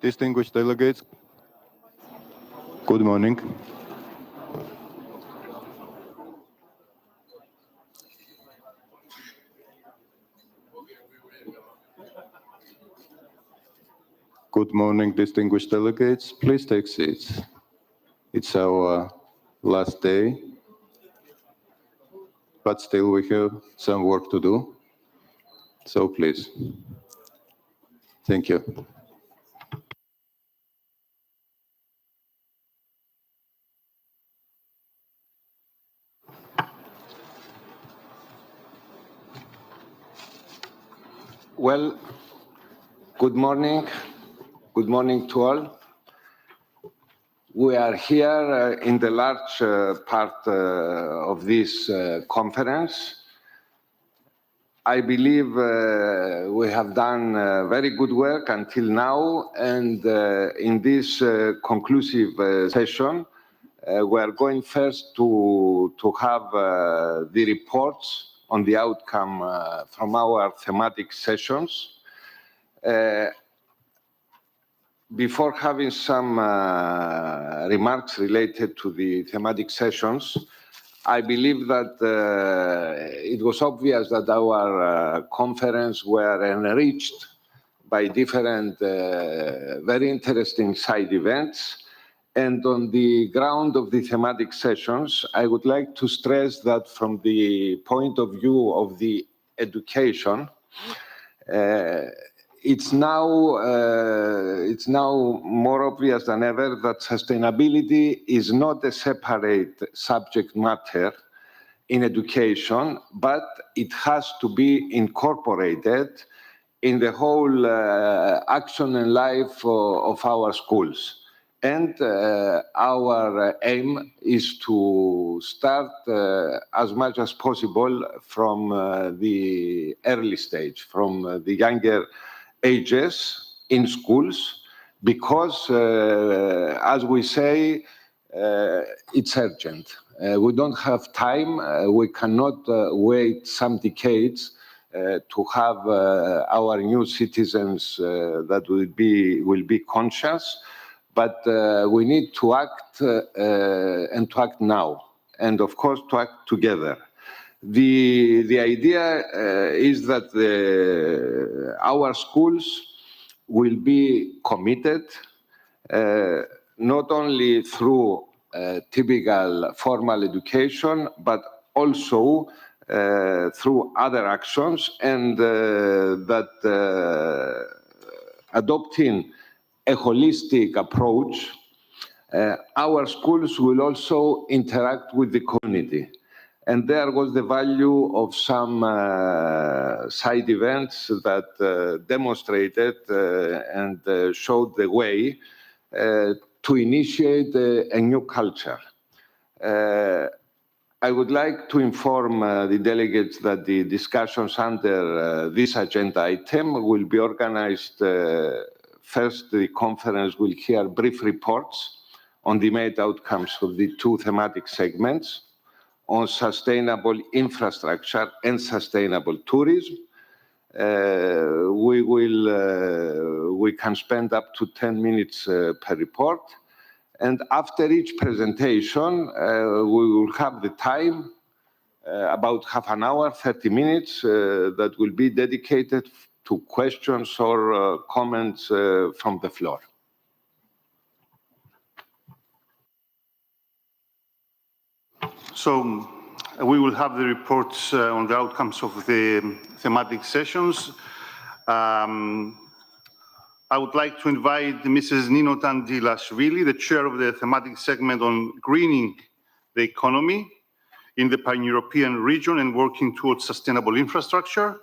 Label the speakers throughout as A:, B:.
A: Distinguished delegates, good morning. Good morning, distinguished delegates. Please take seats. It's our last day, but still we have some work to do. So please. Thank you.
B: Well, good morning. Good morning to all. We are here in the large part of this conference. I believe we have done very good work until now, and in this conclusive session, we are going first to have the reports on the outcome from our thematic sessions. Before having some remarks related to the thematic sessions, I believe that it was obvious that our conference were enriched by different very interesting side events. And on the ground of the thematic sessions, I would like to stress that from the point of view of the education, it's now more obvious than ever that sustainability is not a separate subject matter in education, but it has to be incorporated in the whole action and life of our schools. And our aim is to start as much as possible from the early stage, from the younger ages in schools, because, as we say, it's urgent. We don't have time. We cannot wait some decades to have our new citizens that will be conscious. But we need to act and to act now, and of course to act together. The idea is that our schools will be committed not only through typical formal education, but also through other actions, and that adopting a holistic approach, our schools will also interact with the community. And there was the value of some side events that demonstrated and showed the way to initiate a new culture. I would like to inform the delegates that the discussions under this agenda item will be organized. First, the conference will hear brief reports on the main outcomes of the two thematic segments on sustainable infrastructure and sustainable tourism. We can spend up to 10 minutes per report. And after each presentation, we will have the time, about half an hour, 30 minutes, that will be dedicated to questions or comments from the floor.
C: So we will have the reports on the outcomes of the thematic sessions. I would like to invite Mrs. Nino Tandilashvili, the chair of the thematic segment on greening the economy in the pan-European region and working towards sustainable infrastructure,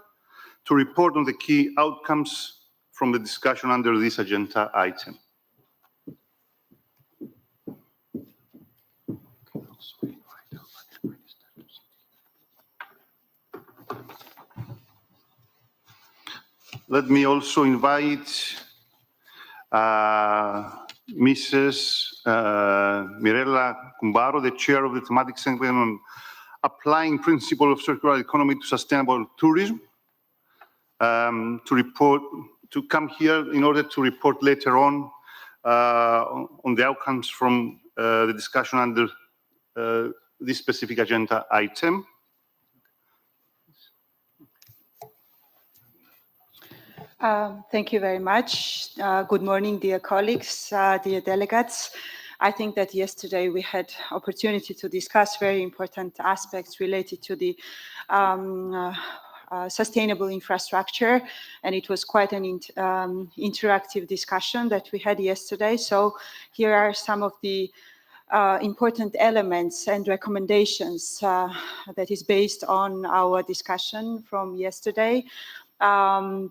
C: to report on the key outcomes from the discussion under this agenda item. Let me also invite Mrs. Mirella Cumbaro, the chair of the thematic segment on applying principle of circular economy to sustainable tourism, to report to come here in order to report later on the outcomes from the discussion under this specific agenda item.
D: Thank you very much. Good morning, dear colleagues, dear delegates. I think that yesterday we had opportunity to discuss very important aspects related to the sustainable infrastructure, and it was quite an interactive discussion that we had yesterday. So here are some of the important elements and recommendations that is based on our discussion from yesterday.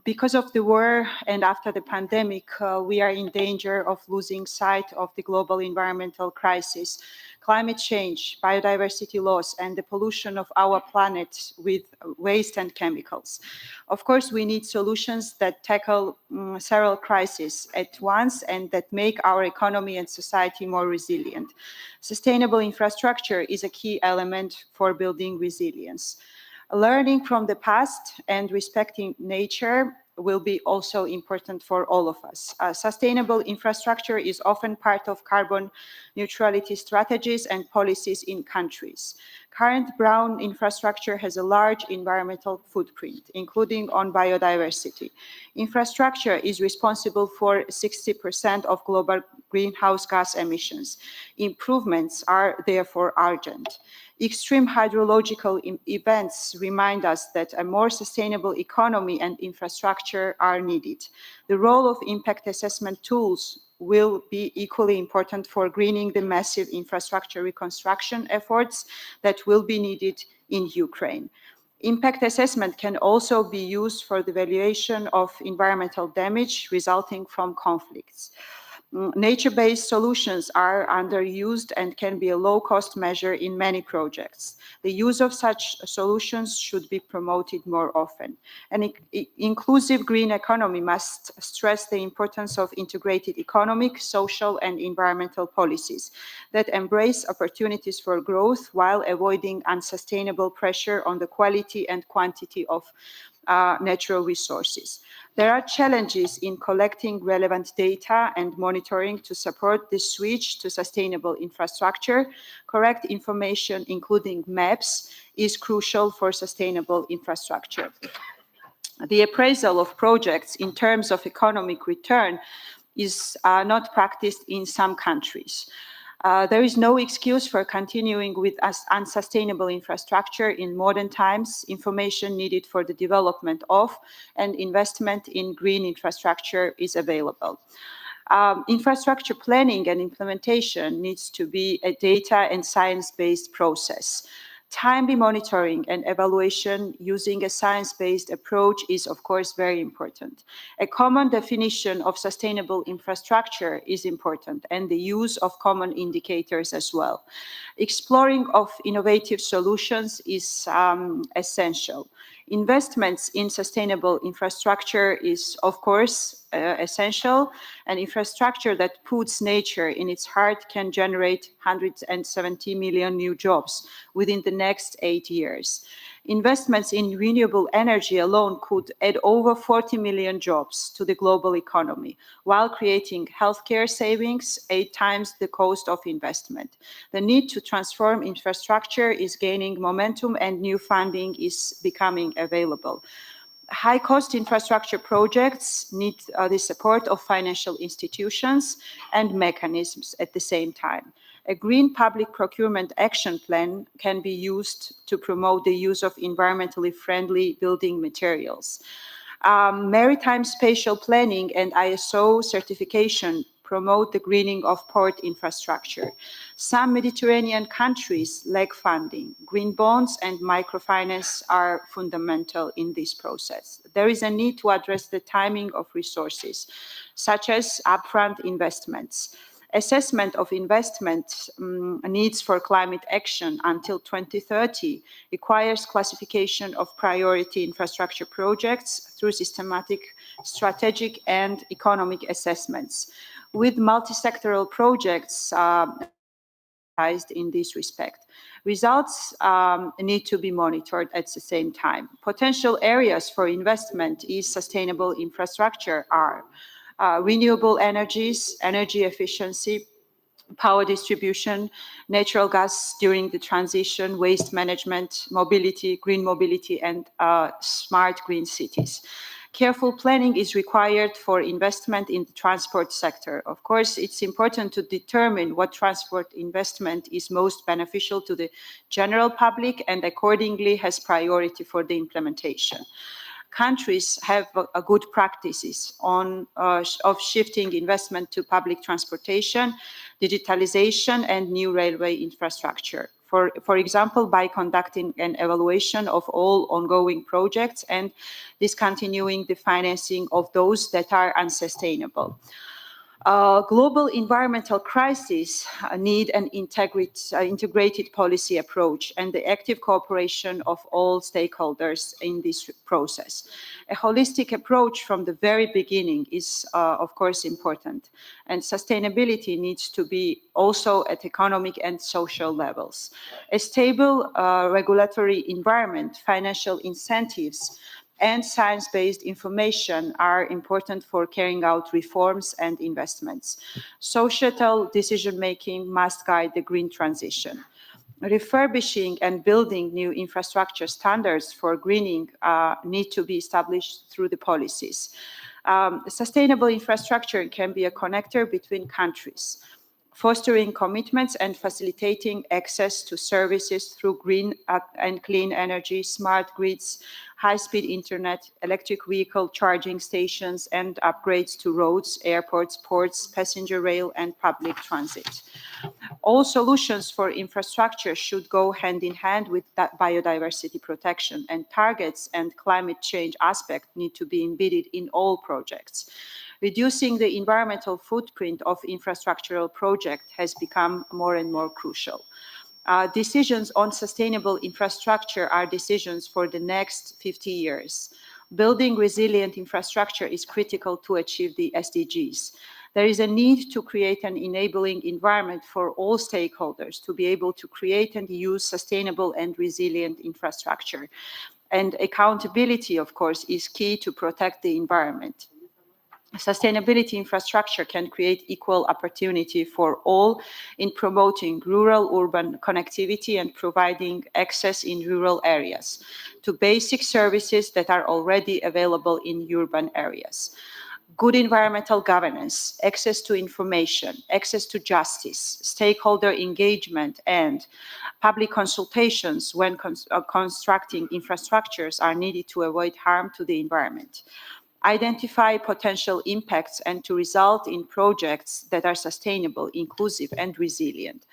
D: Because of the war and after the pandemic, we are in danger of losing sight of the global environmental crisis, climate change, biodiversity loss, and the pollution of our planet with waste and chemicals. Of course, we need solutions that tackle several crises at once and that make our economy and society more resilient. Sustainable infrastructure is a key element for building resilience. Learning from the past and respecting nature will be also important for all of us. Sustainable infrastructure is often part of carbon neutrality strategies and policies in countries. Current brown infrastructure has a large environmental footprint, including on biodiversity. Infrastructure is responsible for 60% of global greenhouse gas emissions. Improvements are therefore urgent. Extreme hydrological events remind us that a more sustainable economy and infrastructure are needed. The role of impact assessment tools will be equally important for greening the massive infrastructure reconstruction efforts that will be needed in Ukraine. Impact assessment can also be used for the evaluation of environmental damage resulting from conflicts. Nature-based solutions are underused and can be a low-cost measure in many projects. The use of such solutions should be promoted more often. An inclusive green economy must stress the importance of integrated economic, social, and environmental policies that embrace opportunities for growth while avoiding unsustainable pressure on the quality and quantity of natural resources. There are challenges in collecting relevant data and monitoring to support the switch to sustainable infrastructure. Correct information, including maps, is crucial for sustainable infrastructure. The appraisal of projects in terms of economic return is not practiced in some countries. There is no excuse for continuing with unsustainable infrastructure in modern times. Information needed for the development of and investment in green infrastructure is available. Infrastructure planning and implementation needs to be a data and science-based process. Timely monitoring and evaluation using a science-based approach is, of course, very important. A common definition of sustainable infrastructure is important, and the use of common indicators as well. Exploring of innovative solutions is essential. Investments in sustainable infrastructure is, of course, essential. An infrastructure that puts nature in its heart can generate 170 million new jobs within the next 8 years. Investments in renewable energy alone could add over 40 million jobs to the global economy, while creating healthcare savings 8 times the cost of investment. The need to transform infrastructure is gaining momentum and new funding is becoming available. High-cost infrastructure projects need the support of financial institutions and mechanisms at the same time. A green public procurement action plan can be used to promote the use of environmentally friendly building materials. Maritime spatial planning and ISO certification promote the greening of port infrastructure. Some Mediterranean countries lack funding. Green bonds and microfinance are fundamental in this process. There is a need to address the timing of resources, such as upfront investments. Assessment of investment needs for climate action until 2030 requires classification of priority infrastructure projects through systematic, strategic, and economic assessments. With multi-sectoral projects in this respect. Results need to be monitored at the same time. Potential areas for investment in sustainable infrastructure are renewable energies, energy efficiency, power distribution, natural gas during the transition, waste management, mobility, green mobility, and smart green cities. Careful planning is required for investment in the transport sector. Of course, it's important to determine what transport investment is most beneficial to the general public and accordingly has priority for the implementation. Countries have good practices of shifting investment to public transportation, digitalization, and new railway infrastructure. For example, by conducting an evaluation of all ongoing projects and discontinuing the financing of those that are unsustainable. Global environmental crises need an integrated policy approach and the active cooperation of all stakeholders in this process. A holistic approach from the very beginning is, of course, important, and sustainability needs to be also at economic and social levels. A stable regulatory environment, financial incentives, and science-based information are important for carrying out reforms and investments. Societal decision-making must guide the green transition. Refurbishing and building new infrastructure standards for greening need to be established through the policies. Sustainable infrastructure can be a connector between countries, fostering commitments and facilitating access to services through green and clean energy, smart grids, high-speed internet, electric vehicle charging stations, and upgrades to roads, airports, ports, passenger rail, and public transit. All solutions for infrastructure should go hand in hand with that biodiversity protection, and targets and climate change aspect need to be embedded in all projects. Reducing the environmental footprint of infrastructural projects has become more and more crucial. Decisions on sustainable infrastructure are decisions for the next 50 years. Building resilient infrastructure is critical to achieve the SDGs. There is a need to create an enabling environment for all stakeholders to be able to create and use sustainable and resilient infrastructure. And accountability, of course, is key to protect the environment. Sustainability infrastructure can create equal opportunity for all in promoting rural-urban connectivity and providing access in rural areas to basic services that are already available in urban areas. Good environmental governance, access to information, access to justice, stakeholder engagement, and public consultations when constructing infrastructures are needed to avoid harm to the environment. Identify potential impacts and to result in projects that are sustainable, inclusive, and resilient.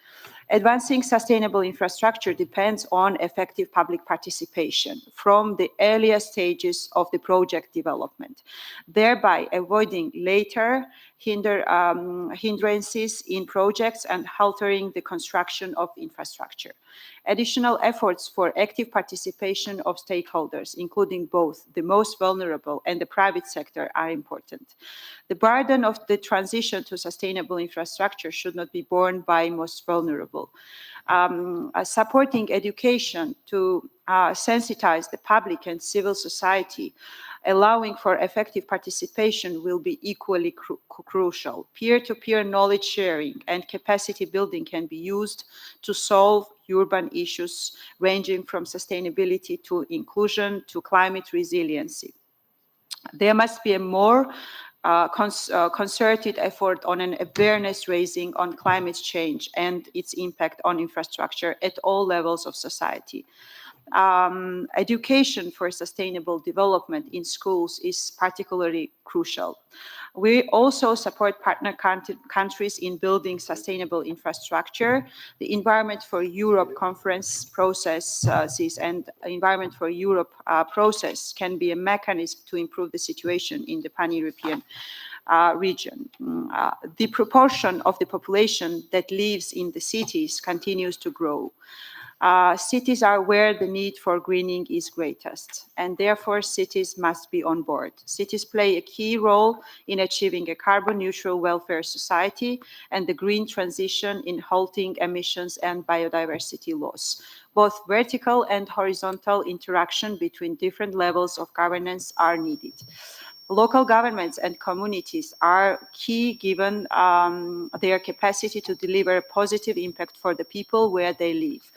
D: Advancing sustainable infrastructure depends on effective public participation from the earliest stages of the project development, thereby avoiding later hindrances in projects and altering the construction of infrastructure. Additional efforts for active participation of stakeholders, including both the most vulnerable and the private sector, are important. The burden of the transition to sustainable infrastructure should not be borne by most vulnerable. Supporting education to sensitize the public and civil society, allowing for effective participation will be equally crucial. Peer-to-peer knowledge sharing and capacity building can be used to solve urban issues ranging from sustainability to inclusion to climate resiliency. There must be a more concerted effort on an awareness raising on climate change and its impact on infrastructure at all levels of society. Education for sustainable development in schools is particularly crucial. We also support partner countries in building sustainable infrastructure. The Environment for Europe conference processes and Environment for Europe process can be a mechanism to improve the situation in the pan-European region. The proportion of the population that lives in the cities continues to grow. Cities are where the need for greening is greatest, and therefore cities must be on board. Cities play a key role in achieving a carbon-neutral welfare society and the green transition in halting emissions and biodiversity loss. Both vertical and horizontal interaction between different levels of governance are needed. Local governments and communities are key given their capacity to deliver a positive impact for the people where they live.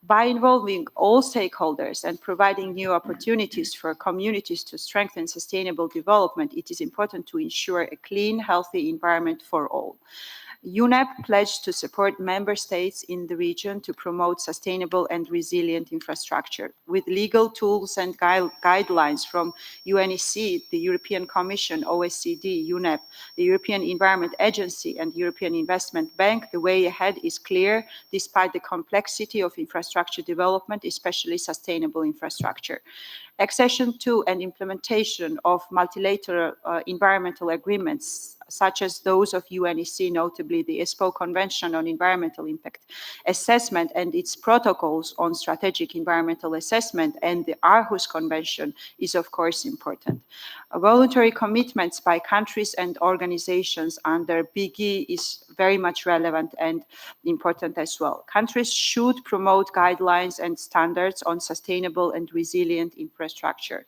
D: By involving all stakeholders and providing new opportunities for communities to strengthen sustainable development, it is important to ensure a clean, healthy environment for all. UNEP pledged to support member states in the region to promote sustainable and resilient infrastructure. With legal tools and guidelines from UNEC, the European Commission, OECD, UNEP, the European Environment Agency, and European Investment Bank, the way ahead is clear despite the complexity of infrastructure development, especially sustainable infrastructure. Accession to and implementation of multilateral environmental agreements, such as those of UNEC, notably the Espoo Convention on Environmental Impact Assessment and its protocols on strategic environmental assessment, and the Aarhus Convention is of course important. Voluntary commitments by countries and organizations under BIGI is very much relevant and important as well. Countries should promote guidelines and standards on sustainable and resilient infrastructure,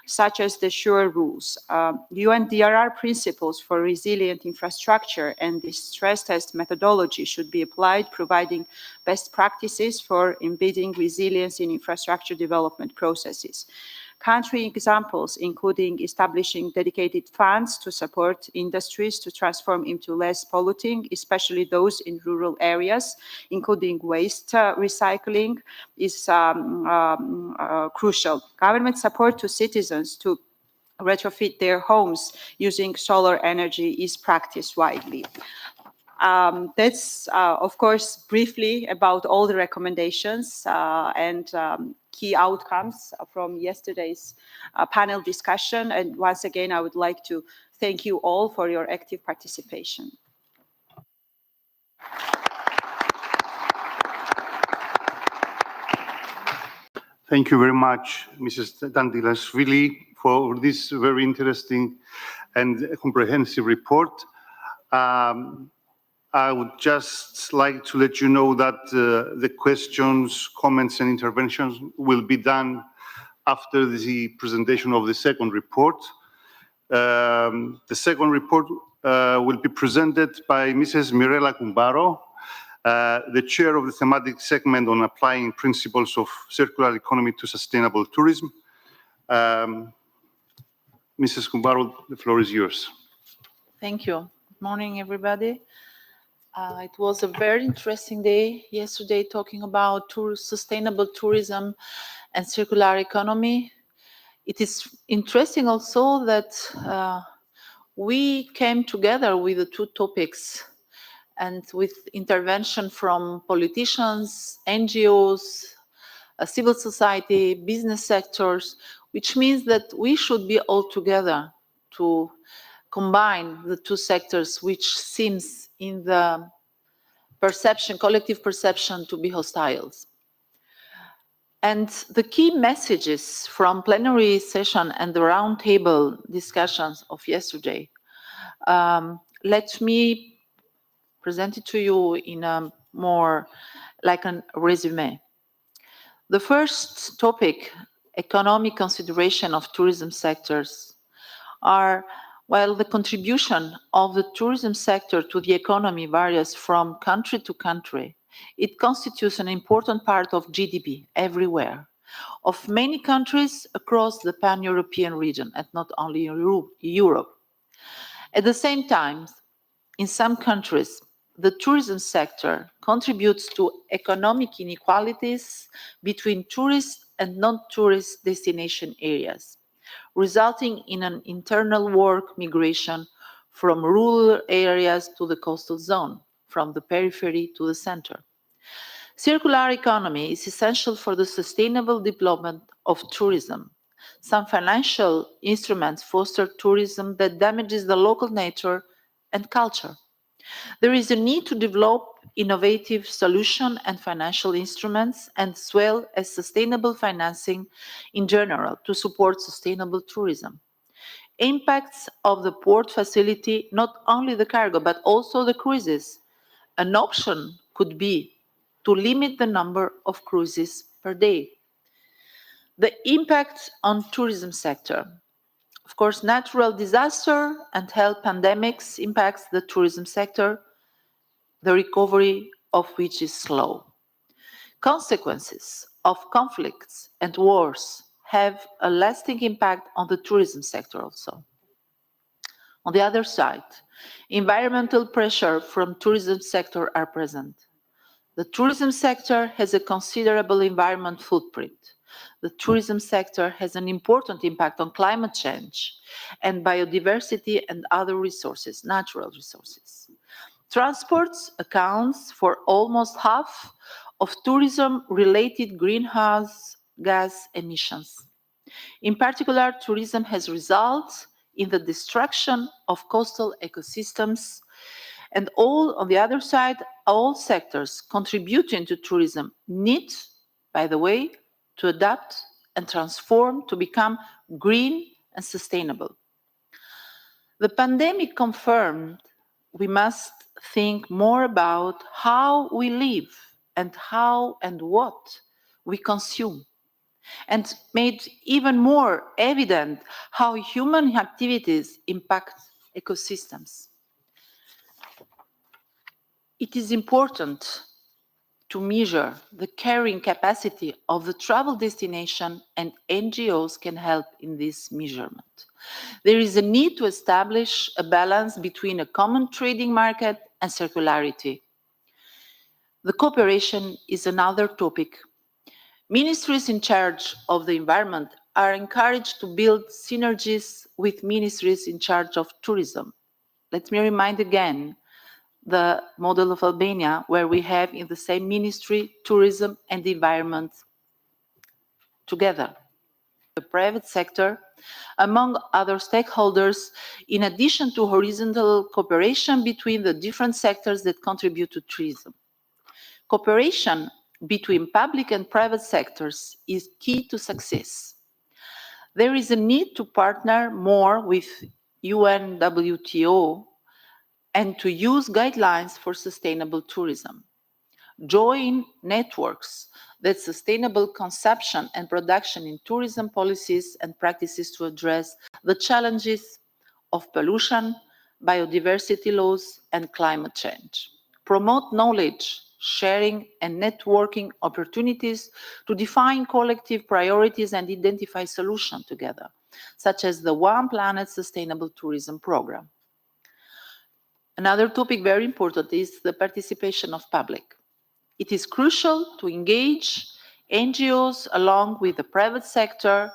D: such as the SURE rules, UNDRR principles for resilient infrastructure, and the stress test methodology should be applied, providing best practices for embedding resilience in infrastructure development processes. Country examples, including establishing dedicated funds to support industries to transform into less polluting, especially those in rural areas, including waste recycling, is crucial. Government support to citizens to retrofit their homes using solar energy is practiced widely. That's, of course, briefly about all the recommendations and key outcomes from yesterday's panel discussion. And once again, I would like to thank you all for your active participation.
C: Thank you very much, Mrs. Dandilashvili, for this very interesting and comprehensive report. I would just like to let you know that the questions, comments, and interventions will be done after the presentation of the second report. The second report will be presented by Mrs. Mirela Kumbaro, the chair of the thematic segment on applying principles of circular economy to sustainable tourism. Mrs. Kumbaro, the floor is yours.
E: Thank you. Good morning, everybody. It was a very interesting day yesterday talking about sustainable tourism and circular economy. It is interesting also that we came together with the two topics and with intervention from politicians, NGOs, civil society, business sectors, which means that we should be all together to combine the two sectors, which seems in the perception, collective perception, to be hostile. And the key messages from plenary session and the roundtable discussions of yesterday, let me present it to you in a more like a resume. The first topic, economic consideration of tourism sectors, are while the contribution of the tourism sector to the economy varies from country to country, it constitutes an important part of GDP everywhere, of many countries across the pan-European region, and not only Europe. At the same time, in some countries, the tourism sector contributes to economic inequalities between tourist and non-tourist destination areas, resulting in an internal work migration from rural areas to the coastal zone, from the periphery to the center. Circular economy is essential for the sustainable development of tourism. Some financial instruments foster tourism that damages the local nature and culture. There is a need to develop innovative solutions and financial instruments, as well as sustainable financing in general to support sustainable tourism. Impacts of the port facility, not only the cargo, but also the cruises. An option could be to limit the number of cruises per day. The impact on tourism sector. Of course, natural disaster and health pandemics impacts the tourism sector, the recovery of which is slow. Consequences of conflicts and wars have a lasting impact on the tourism sector also. On the other side, environmental pressure from tourism sector are present. The tourism sector has a considerable environment footprint. The tourism sector has an important impact on climate change and biodiversity and other resources, natural resources. Transports accounts for almost half of tourism-related greenhouse gas emissions. In particular, tourism has resulted in the destruction of coastal ecosystems, and on the other side, all sectors contributing to tourism need, by the way, to adapt and transform to become green and sustainable. The pandemic confirmed we must think more about how we live and how and what we consume, and made even more evident how human activities impact ecosystems. It is important to measure the carrying capacity of the travel destination, and NGOs can help in this measurement. There is a need to establish a balance between a common trading market and circularity. The cooperation is another topic. Ministries in charge of the environment are encouraged to build synergies with ministries in charge of tourism. Let me remind again the model of Albania, where we have in the same ministry tourism and the environment together. The private sector, among other stakeholders, in addition to horizontal cooperation between the different sectors that contribute to tourism. Cooperation between public and private sectors is key to success. There is a need to partner more with UNWTO and to use guidelines for sustainable tourism. Join networks that sustainable consumption and production in tourism policies and practices to address the challenges of pollution, biodiversity loss, and climate change. Promote knowledge sharing and networking opportunities to define collective priorities and identify solutions together, such as the One Planet Sustainable Tourism Program. Another topic very important is the participation of public. It is crucial to engage NGOs along with the private sector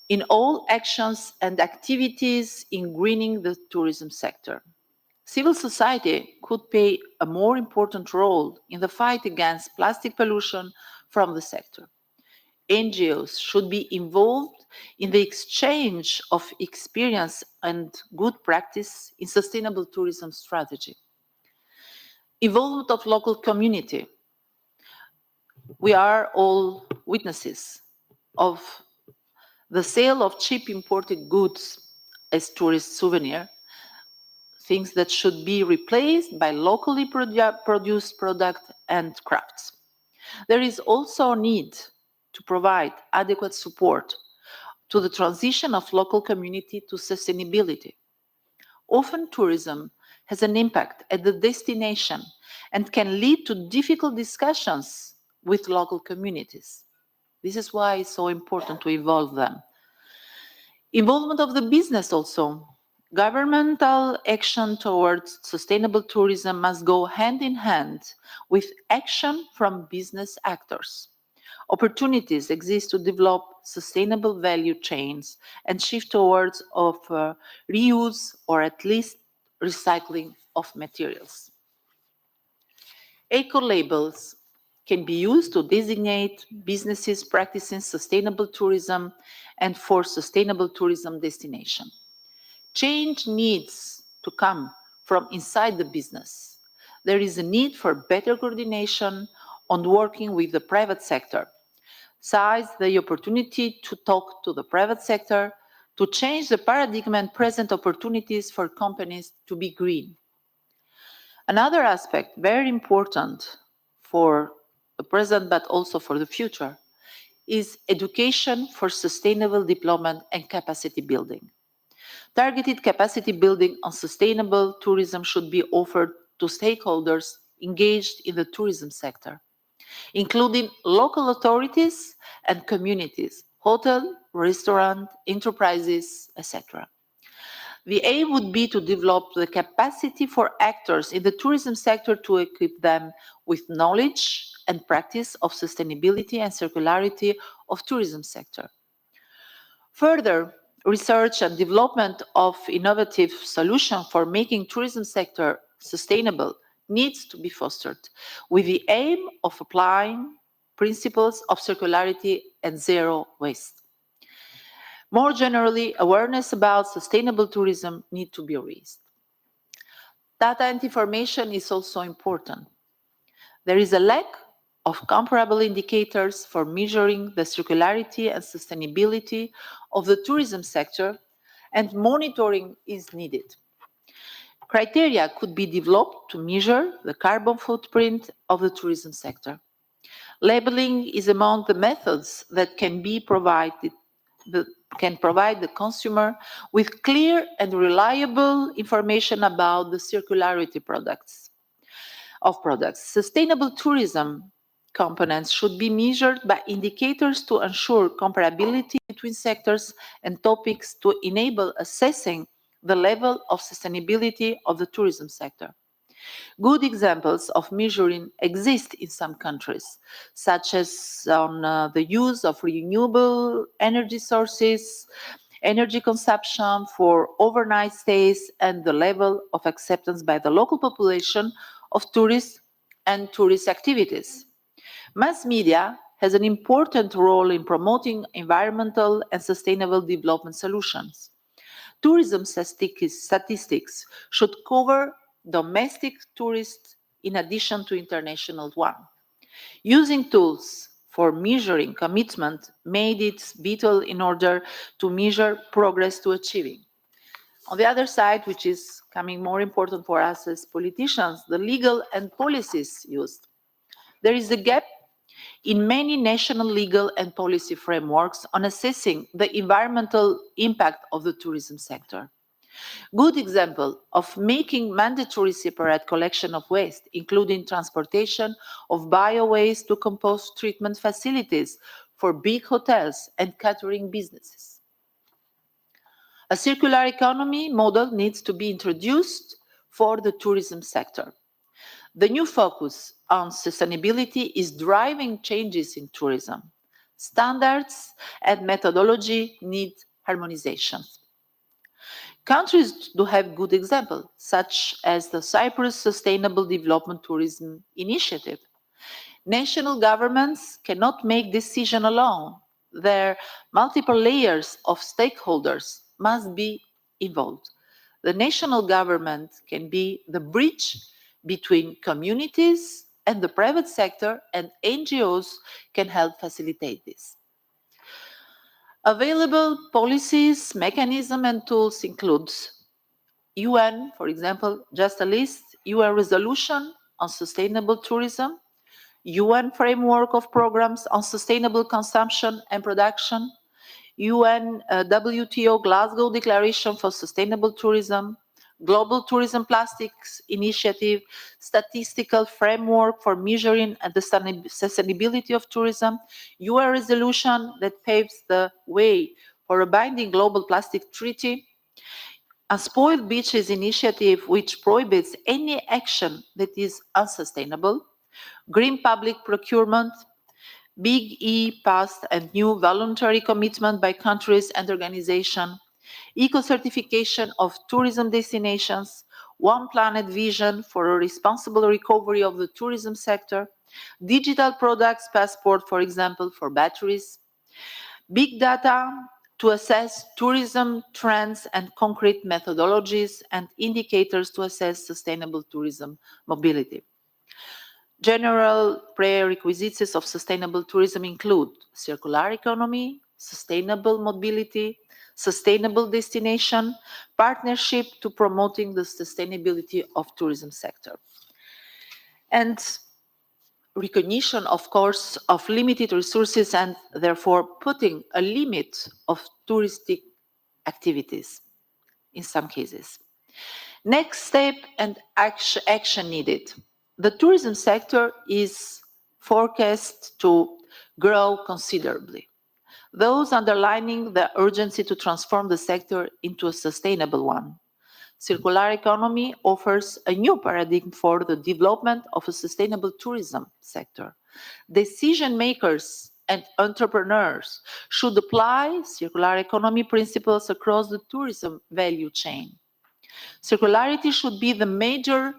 E: in all actions and activities in greening the tourism sector. Civil society could play a more important role in the fight against plastic pollution from the sector. NGOs should be involved in the exchange of experience and good practice in sustainable tourism strategy. Involvement of local community. We are all witnesses of the sale of cheap imported goods as tourist souvenir, things that should be replaced by locally produced products and crafts. There is also a need to provide adequate support to the transition of local community to sustainability. Often tourism has an impact at the destination and can lead to difficult discussions with local communities. This is why it's so important to involve them. Involvement of the business also. Governmental action towards sustainable tourism must go hand in hand with action from business actors. Opportunities exist to develop sustainable value chains and shift towards reuse or at least recycling of materials. Eco-labels can be used to designate businesses practicing sustainable tourism and for sustainable tourism destination. Change needs to come from inside the business. There is a need for better coordination on working with the private sector. Seize the opportunity to talk to the private sector to change the paradigm and present opportunities for companies to be green. Another aspect very important for the present but also for the future is education for sustainable development and capacity building. Targeted capacity building on sustainable tourism should be offered to stakeholders engaged in the tourism sector, including local authorities and communities, hotel, restaurant, enterprises, etc. The aim would be to develop the capacity for actors in the tourism sector to equip them with knowledge and practice of sustainability and circularity of tourism sector. Further, research and development of innovative solutions for making tourism sector sustainable needs to be fostered with the aim of applying principles of circularity and zero waste. More generally, awareness about sustainable tourism needs to be raised. Data and information is also important. There is a lack of comparable indicators for measuring the circularity and sustainability of the tourism sector, and monitoring is needed. Criteria could be developed to measure the carbon footprint of the tourism sector. Labeling is among the methods that can provide the consumer with clear and reliable information about the circularity of products. Sustainable tourism components should be measured by indicators to ensure comparability between sectors and topics to enable assessing the level of sustainability of the tourism sector. Good examples of measuring exist in some countries, such as on the use of renewable energy sources, energy consumption for overnight stays, and the level of acceptance by the local population of tourists and tourist activities. Mass media has an important role in promoting environmental and sustainable development solutions. Tourism statistics should cover domestic tourists in addition to international one. Using tools for measuring commitment made it vital in order to measure progress to achieving. On the other side, which is becoming more important for us as politicians, the legal and policies used. There is a gap in many national legal and policy frameworks on assessing the environmental impact of the tourism sector. Good example of making mandatory separate collection of waste, including transportation of bio-waste to compost treatment facilities for big hotels and catering businesses. A circular economy model needs to be introduced for the tourism sector. The new focus on sustainability is driving changes in tourism. Standards and methodology need harmonization. Countries do have good examples, such as the Cyprus Sustainable Development Tourism Initiative. National governments cannot make decisions alone. Their multiple layers of stakeholders must be involved. The national government can be the bridge between communities and the private sector, and NGOs can help facilitate this. Available policies, mechanisms, and tools include UN, for example, just a list, UN resolution on sustainable tourism, UN framework of programs on sustainable consumption and production, UN WTO Glasgow Declaration for Sustainable Tourism, Global Tourism Plastics Initiative, Statistical Framework for Measuring and the Sustainability of Tourism, UN resolution that paves the way for a binding global plastic treaty, a Spoiled Beaches Initiative which prohibits any action that is unsustainable, Green Public Procurement, Big E past and new voluntary commitment by countries and organizations, eco-certification of tourism destinations, One Planet vision for a responsible recovery of the tourism sector, digital products passport, for example, for batteries, big data to assess tourism trends and concrete methodologies and indicators to assess sustainable tourism mobility. General prerequisites of sustainable tourism include circular economy, sustainable mobility, sustainable destination, partnership to promoting the sustainability of tourism sector. And recognition, of course, of limited resources and therefore putting a limit of touristic activities in some cases. Next step and action needed. The tourism sector is forecast to grow considerably, those underlining the urgency to transform the sector into a sustainable one. Circular economy offers a new paradigm for the development of a sustainable tourism sector. Decision makers and entrepreneurs should apply circular economy principles across the tourism value chain. Circularity should be the major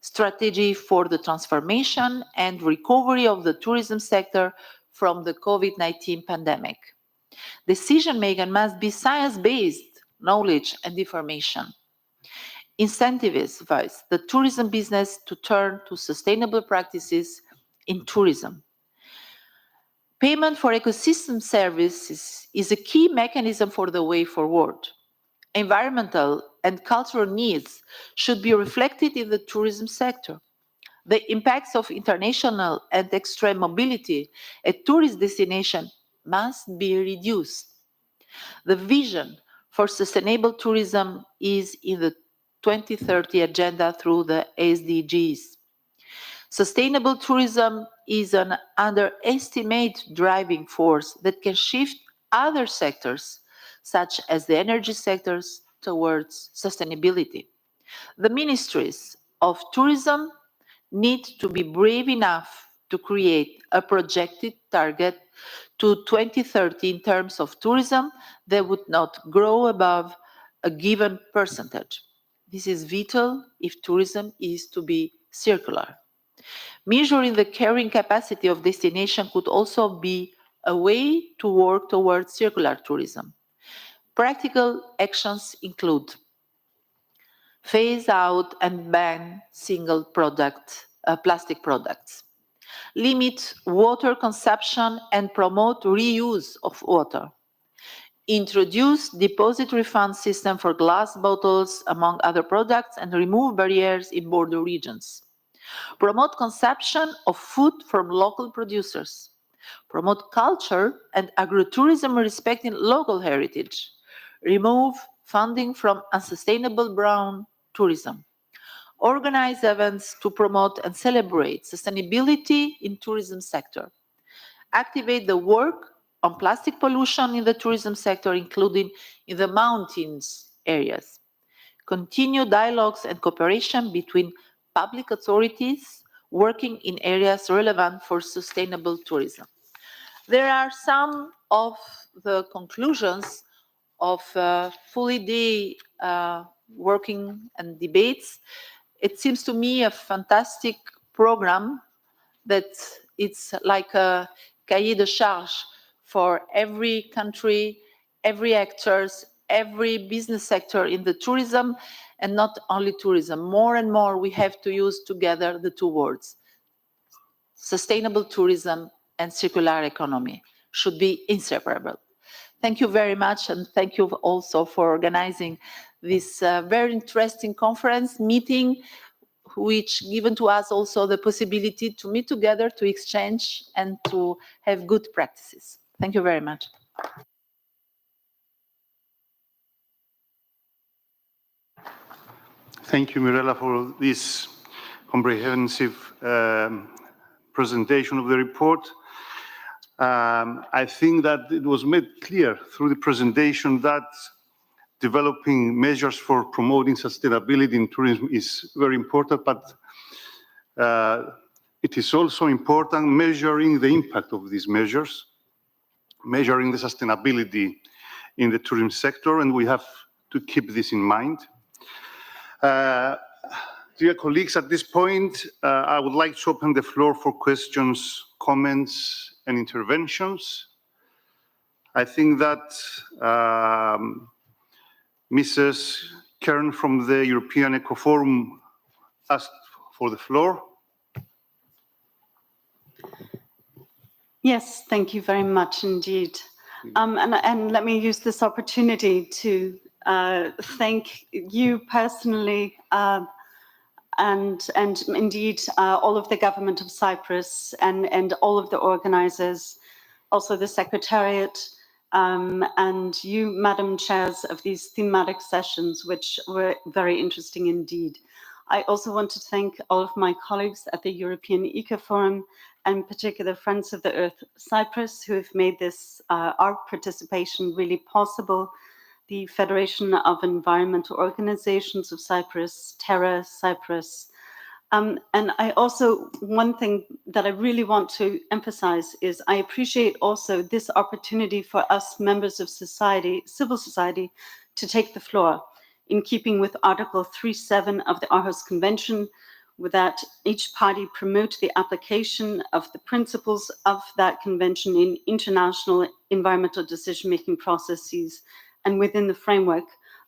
E: strategy for the transformation and recovery of the tourism sector from the COVID-19 pandemic. Decision-making must be science-based knowledge and information. Incentivize the tourism business to turn to sustainable practices in tourism. Payment for ecosystem services is a key mechanism for the way forward. Environmental and cultural needs should be reflected in the tourism sector. The impacts of international and extreme mobility at tourist destinations must be reduced. The vision for sustainable tourism is in the 2030 agenda through the SDGs. Sustainable tourism is an underestimated driving force that can shift other sectors, such as the energy sectors, towards sustainability. The ministries of tourism need to be brave enough to create a projected target to 2030 in terms of tourism that would not grow above a given percentage. This is vital if tourism is to be circular. Measuring the carrying capacity of destination could also be a way to work towards circular tourism. Practical actions include phase out and ban single plastic products, limit water consumption and promote reuse of water, introduce deposit refund system for glass bottles, among other products, and remove barriers in border regions. Promote consumption of food from local producers. Promote culture and agrotourism respecting local heritage. Remove funding from unsustainable brown tourism. Organize events to promote and celebrate sustainability in tourism sector. Activate the work on plastic pollution in the tourism sector, including in the mountains areas. Continue dialogues and cooperation between public authorities working in areas relevant for sustainable tourism. There are some of the conclusions of full day working and debates. It seems to me a fantastic program that it's like a cahier de charge for every country, every actors, every business sector in the tourism, and not only tourism. More and more we have to use together the two words. Sustainable tourism and circular economy should be inseparable. Thank you very much, and thank you also for organizing this very interesting conference meeting, which given to us also the possibility to meet together, to exchange, and to have good practices. Thank you very much.
C: Thank you, Mirella, for this comprehensive presentation of the report. I think that it was made clear through the presentation that developing measures for promoting sustainability in tourism is very important, but it is also important measuring the impact of these measures, measuring the sustainability in the tourism sector, and we have to keep this in mind. Dear colleagues, at this point, I would like to open the floor for questions, comments, and interventions. I think that Mrs. Kern from the European Eco Forum asked for the floor.
F: Yes, thank you very much indeed. And let me use this opportunity to thank you personally and indeed all of the government of Cyprus and all of the organizers, also the Secretariat, and you, Madam Chairs of these thematic sessions, which were very interesting indeed. I also want to thank all of my colleagues at the European Eco Forum, and in particular Friends of the Earth Cyprus, who have made this, our participation really possible, the Federation of Environmental Organizations of Cyprus, Terra Cyprus. And I also, one thing that I really want to emphasize is I appreciate also this opportunity for us members of society, civil society, to take the floor in keeping with Article 3.7 of the Aarhus Convention, with that each party promote the application of the principles of that convention in international environmental decision-making processes and within the framework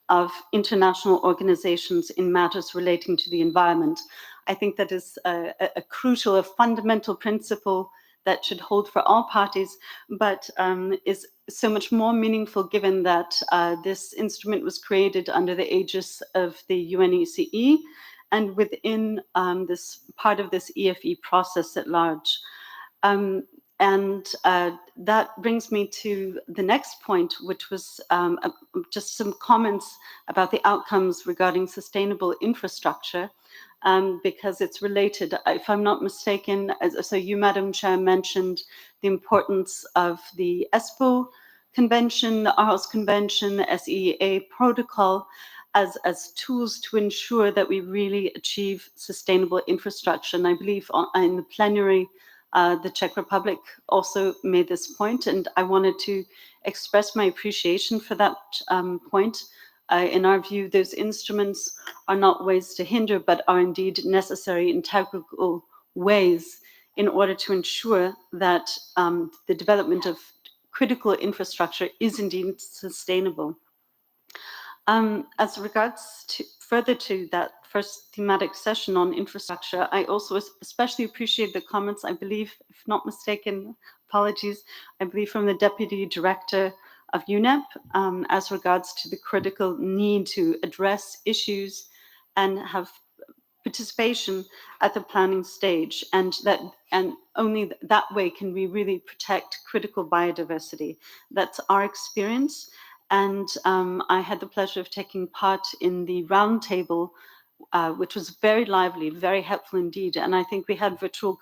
F: of international organizations in matters relating to the environment. I think that is a crucial, a fundamental principle that should hold for all parties, but is so much more meaningful given that this instrument was created under the aegis of the UNECE and within this part of this EFE process at large. That brings me to the next point, which was just some comments about the outcomes regarding sustainable infrastructure, because it's related. If I'm not mistaken, so you, Madam Chair, mentioned the importance of the ESPO Convention, the Aarhus Convention, the SEA Protocol, as tools to ensure that we really achieve sustainable infrastructure. And I believe in the plenary, the Czech Republic also made this point, and I wanted to express my appreciation for that point. In our view, those instruments are not ways to hinder, but are indeed necessary, integral ways in order to ensure that the development of critical infrastructure is indeed sustainable. As regards to further to that first thematic session on infrastructure, I also especially appreciate the comments, I believe, if not mistaken, apologies, I believe from the Deputy Director of UNEP, as regards to the critical need to address issues and have participation at the planning stage, and only that way can we really protect critical biodiversity. That's our experience. And I had the pleasure of taking part in the roundtable, which was very lively, very helpful indeed. And I think we had virtual,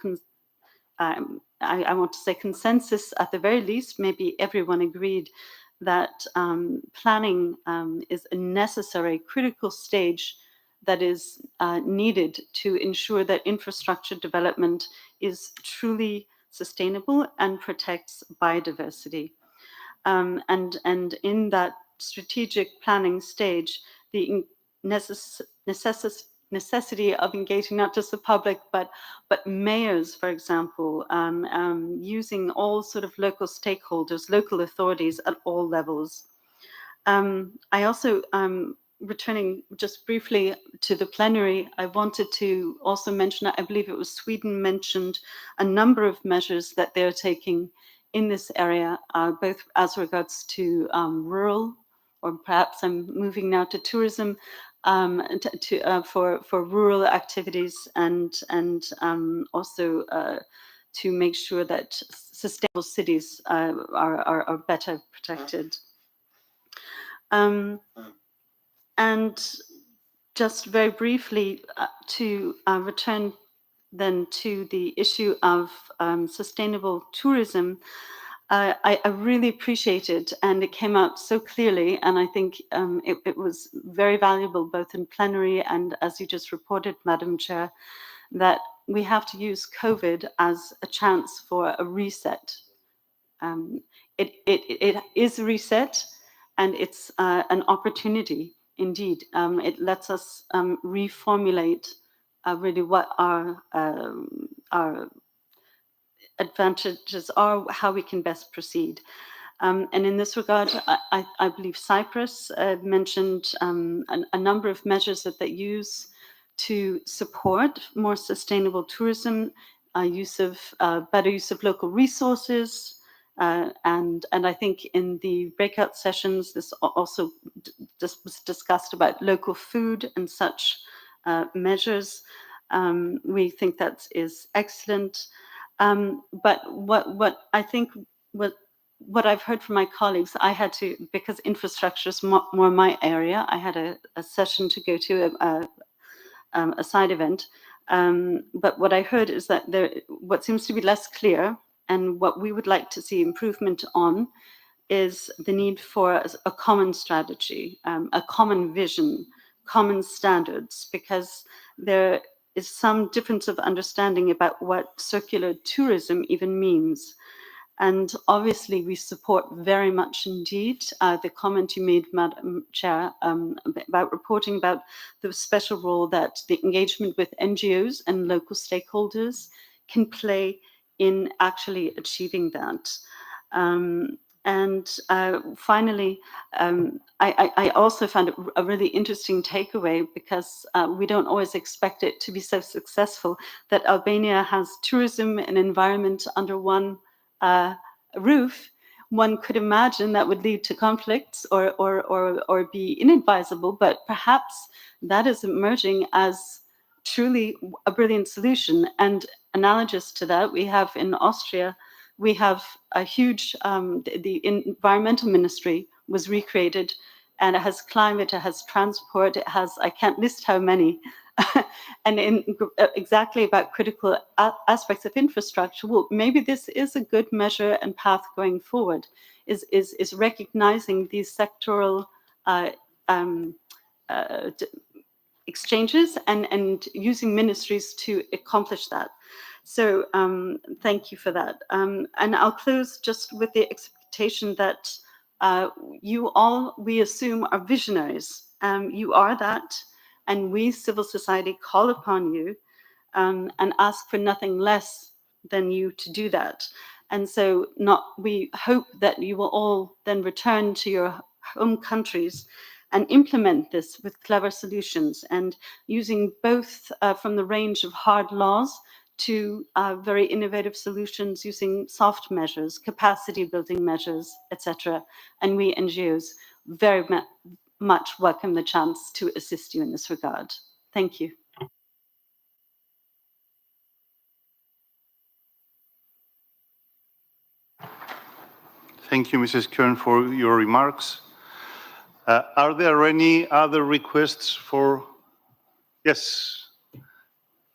F: I want to say consensus at the very least, maybe everyone agreed that planning is a necessary, critical stage that is needed to ensure that infrastructure development is truly sustainable and protects biodiversity. And in that strategic planning stage, the necessity of engaging not just the public, but mayors, for example, using all sort of local stakeholders, local authorities at all levels. I also, returning just briefly to the plenary, I wanted to also mention, I believe it was Sweden mentioned a number of measures that they're taking in this area, both as regards to rural, or perhaps I'm moving now to tourism, for rural activities, and also to make sure that sustainable cities are better protected. And just very briefly to return then to the issue of sustainable tourism, I really appreciated, and it came out so clearly, and I think it was very valuable both in plenary and as you just reported, Madam Chair, that we have to use COVID as a chance for a reset. It is a reset, and it's an opportunity indeed. It lets us reformulate really what our advantages are, how we can best proceed. And in this regard, I believe Cyprus mentioned a number of measures that they use to support more sustainable tourism, better use of local resources, and I think in the breakout sessions, this also was discussed about local food and such measures. We think that is excellent. But what I think what I've heard from my colleagues, I had to, because infrastructure is more my area, I had a session to go to, a side event. But what I heard is that what seems to be less clear and what we would like to see improvement on is the need for a common strategy, a common vision, common standards, because there is some difference of understanding about what circular tourism even means. And obviously, we support very much indeed the comment you made, Madam Chair, about reporting about the special role that the engagement with NGOs and local stakeholders can play in actually achieving that. Finally, I also found it a really interesting takeaway because we don't always expect it to be so successful that Albania has tourism and environment under one roof. One could imagine that would lead to conflicts or be inadvisable, but perhaps that is emerging as truly a brilliant solution. And analogous to that, we have in Austria, we have a huge, the environmental ministry was recreated, and it has climate, it has transport, it has, I can't list how many, and exactly about critical aspects of infrastructure. Well, maybe this is a good measure and path going forward, is recognizing these sectoral exchanges and using ministries to accomplish that. So thank you for that. And I'll close just with the expectation that you all, we assume, are visionaries. You are that, and we, civil society, call upon you and ask for nothing less than you to do that. And so we hope that you will all then return to your home countries and implement this with clever solutions and using both from the range of hard laws to very innovative solutions using soft measures, capacity building measures, etc. And we NGOs very much welcome the chance to assist you in this regard. Thank you.
C: Thank you, Mrs. Kern, for your remarks. Are there any other requests for? Yes,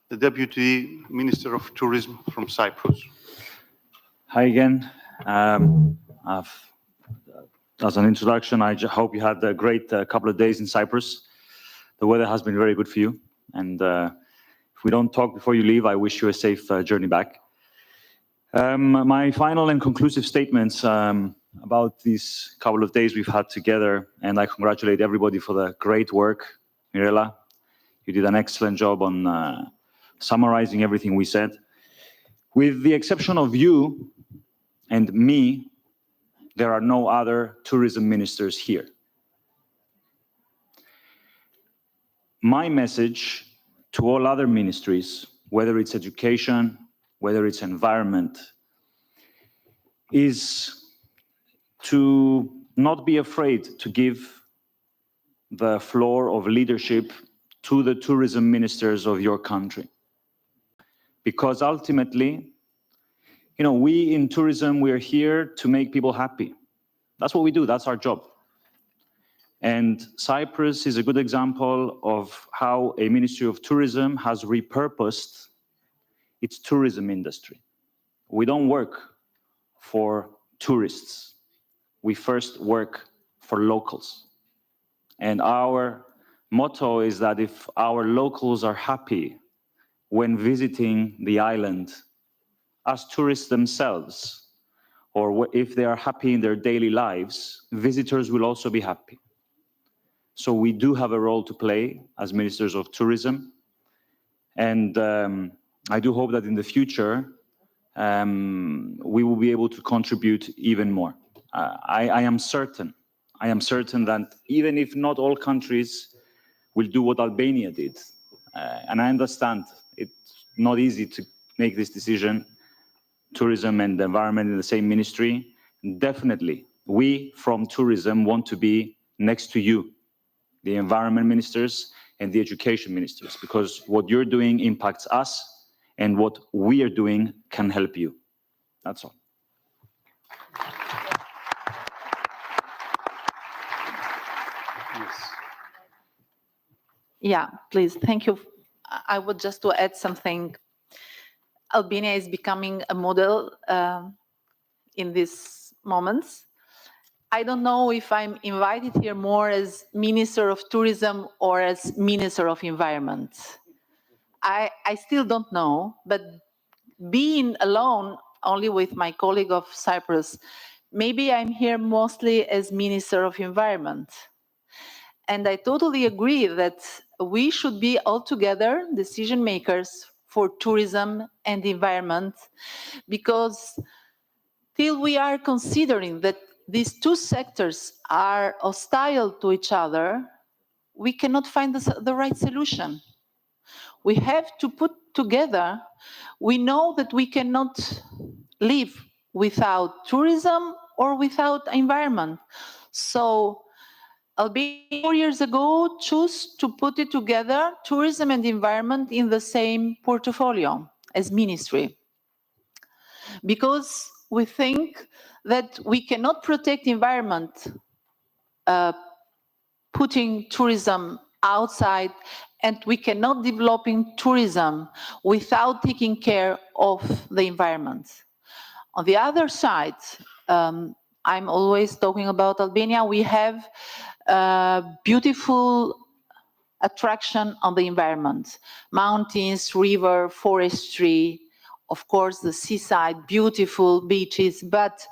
C: the Deputy Minister of Tourism from Cyprus.
G: Hi again. As an introduction, I hope you had a great couple of days in Cyprus. The weather has been very good for you. And if we don't talk before you leave, I wish you a safe journey back. My final and conclusive statements about these couple of days we've had together, and I congratulate everybody for the great work. Mirela, you did an excellent job on summarizing everything we said. With the exception of you and me, there are no other tourism ministers here. My message to all other ministries, whether it's education, whether it's environment, is to not be afraid to give the floor of leadership to the tourism ministers of your country. Because ultimately, we in tourism, we're here to make people happy. That's what we do, that's our job. And Cyprus is a good example of how a Ministry of Tourism has repurposed its tourism industry. We don't work for tourists. We first work for locals. And our motto is that if our locals are happy when visiting the island as tourists themselves, or if they are happy in their daily lives, visitors will also be happy. So we do have a role to play as ministers of tourism. And I do hope that in the future, we will be able to contribute even more. I am certain that even if not all countries will do what Albania did, and I understand it's not easy to make this decision, tourism and the environment in the same ministry, definitely we from tourism want to be next to you, the environment ministers and the education ministers, because what you're doing impacts us and what we are doing can help you. That's all.
E: Yeah, please. Thank you. I would just to add something. Albania is becoming a model in these moments. I don't know if I'm invited here more as Minister of Tourism or as Minister of Environment. I still don't know, but being alone only with my colleague of Cyprus, maybe I'm here mostly as Minister of Environment. And I totally agree that we should be all together decision makers for tourism and environment, because till we are considering that these two sectors are hostile to each other, we cannot find the right solution. We have to put together. We know that we cannot live without tourism or without environment. So Albania 4 years ago chose to put it together, tourism and environment, in the same portfolio as ministry, because we think that we cannot protect environment putting tourism outside, and we cannot develop tourism without taking care of the environment. On the other side, I'm always talking about Albania. We have beautiful attraction on the environment: mountains, river, forestry, of course the seaside, beautiful beaches, but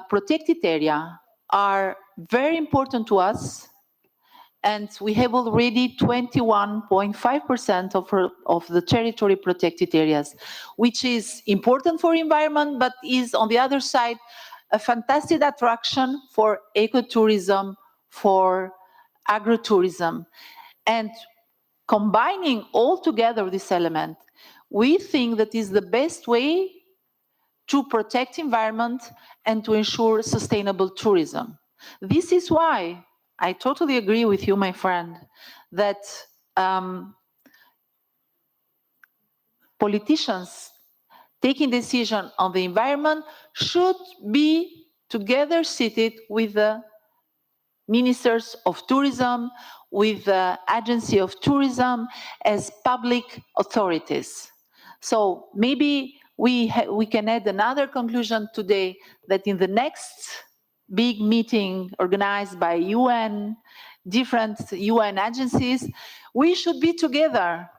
E: protected areas are very important to us, and we have already 21.5% of the territory protected areas, which is important for environment, but is on the other side a fantastic attraction for ecotourism, for agrotourism. And combining all together this element, we think that is the best way to protect environment and to ensure sustainable tourism. This is why I totally agree with you, my friend, that politicians taking decision on the environment should be together seated with the ministers of tourism, with the agency of tourism as public authorities. So maybe we can add another conclusion today, that in the next big meeting organized by UN, different UN agencies, we should be together.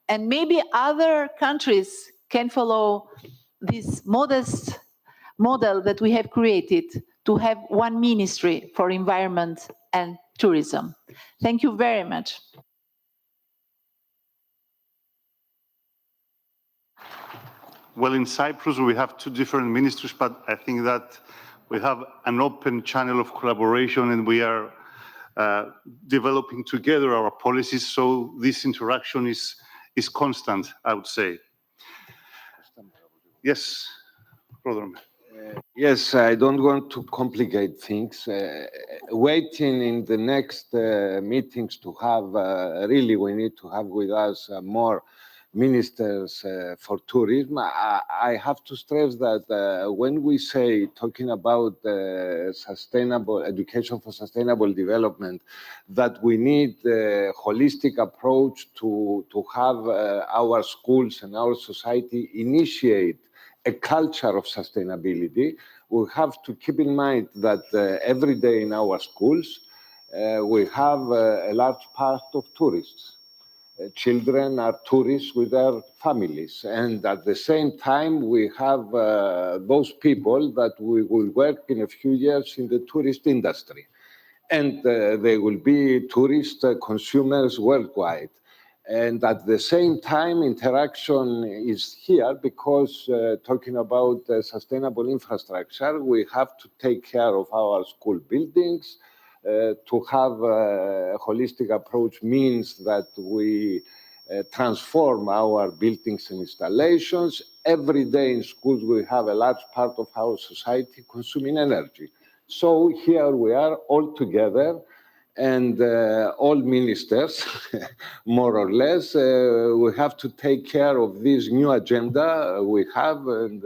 E: And maybe other countries can follow this modest model that we have created to have one ministry for environment and tourism. Thank you very much.
C: Well, in Cyprus, we have two different ministries, but I think that we have an open channel of collaboration, and we are developing together our policies. So this interaction is constant, I would say. Yes, brother.
B: Yes, I don't want to complicate things. Waiting in the next meetings to have, really we need to have with us more ministers for tourism. I have to stress that when we say, talking about sustainable education for sustainable development, that we need a holistic approach to have our schools and our society initiate a culture of sustainability. We have to keep in mind that every day in our schools, we have a large part of tourists. Children are tourists with their families. And at the same time, we have those people that we will work in a few years in the tourist industry. And they will be tourist consumers worldwide. And at the same time, interaction is here because talking about sustainable infrastructure, we have to take care of our school buildings. To have a holistic approach means that we transform our buildings and installations. Every day in schools, we have a large part of our society consuming energy. So here we are all together, and all ministers, more or less, we have to take care of this new agenda we have, and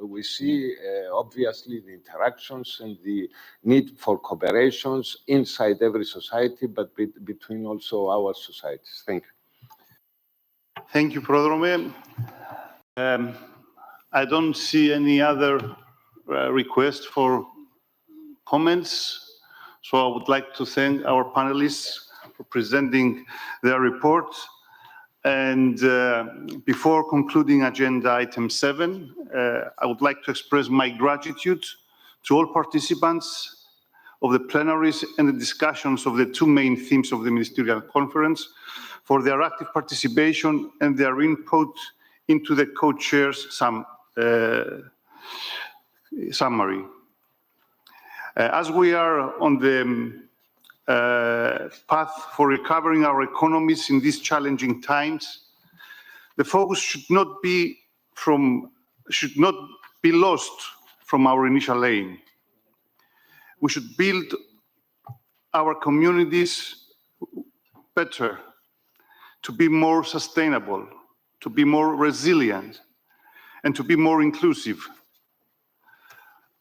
B: we see obviously the interactions and the need for cooperations inside every society, but between also our societies. Thank you.
C: Thank you, Prodrome. I don't see any other request for comments. So I would like to thank our panelists for presenting their report. And before concluding agenda item 7, I would like to express my gratitude to all participants of the plenaries and the discussions of the 2 main themes of the ministerial conference for their active participation and their input into the co-chair's summary. As we are on the path for recovering our economies in these challenging times, the focus should not be lost from our initial aim. We should build our communities better, to be more sustainable, to be more resilient, and to be more inclusive.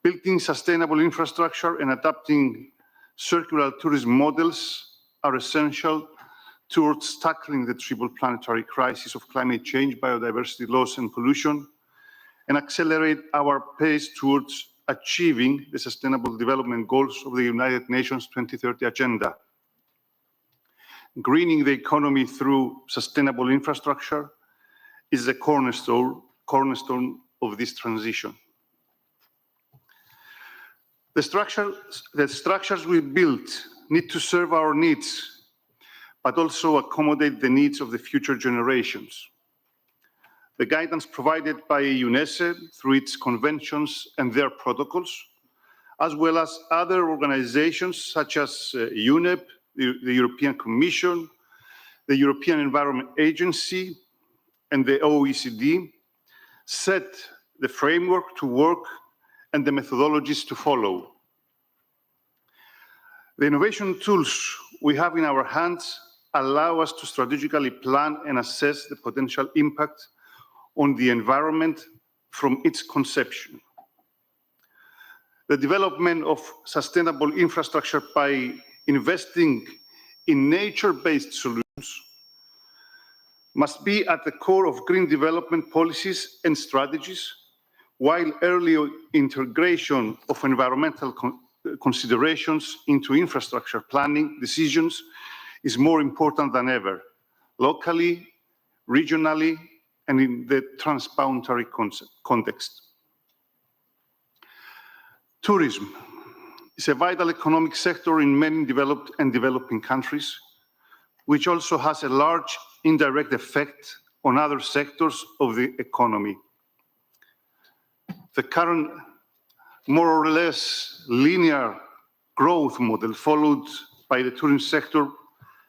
C: Building sustainable infrastructure and adapting circular tourism models are essential towards tackling the triple planetary crisis of climate change, biodiversity loss, and pollution, and accelerate our pace towards achieving the Sustainable Development Goals of the United Nations 2030 Agenda. Greening the economy through sustainable infrastructure is the cornerstone of this transition. The structures we build need to serve our needs, but also accommodate the needs of the future generations. The guidance provided by UNESCO through its conventions and their protocols, as well as other organizations such as UNEP, the European Commission, the European Environment Agency, and the OECD, set the framework to work and the methodologies to follow. The innovation tools we have in our hands allow us to strategically plan and assess the potential impact on the environment from its conception. The development of sustainable infrastructure by investing in nature-based solutions must be at the core of green development policies and strategies, while early integration of environmental considerations into infrastructure planning decisions is more important than ever, locally, regionally, and in the transboundary context. Tourism is a vital economic sector in many developed and developing countries, which also has a large indirect effect on other sectors of the economy. The current more or less linear growth model followed by the tourism sector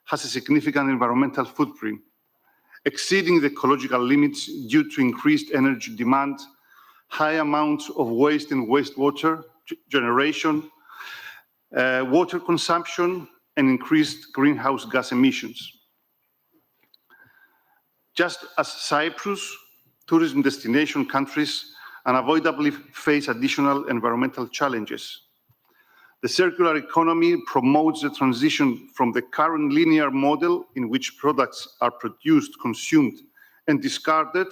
C: has a significant environmental footprint, exceeding the ecological limits due to increased energy demand, high amounts of waste and wastewater generation, water consumption, and increased greenhouse gas emissions. Just as Cyprus, tourism destination countries unavoidably face additional environmental challenges. The circular economy promotes the transition from the current linear model in which products are produced, consumed, and discarded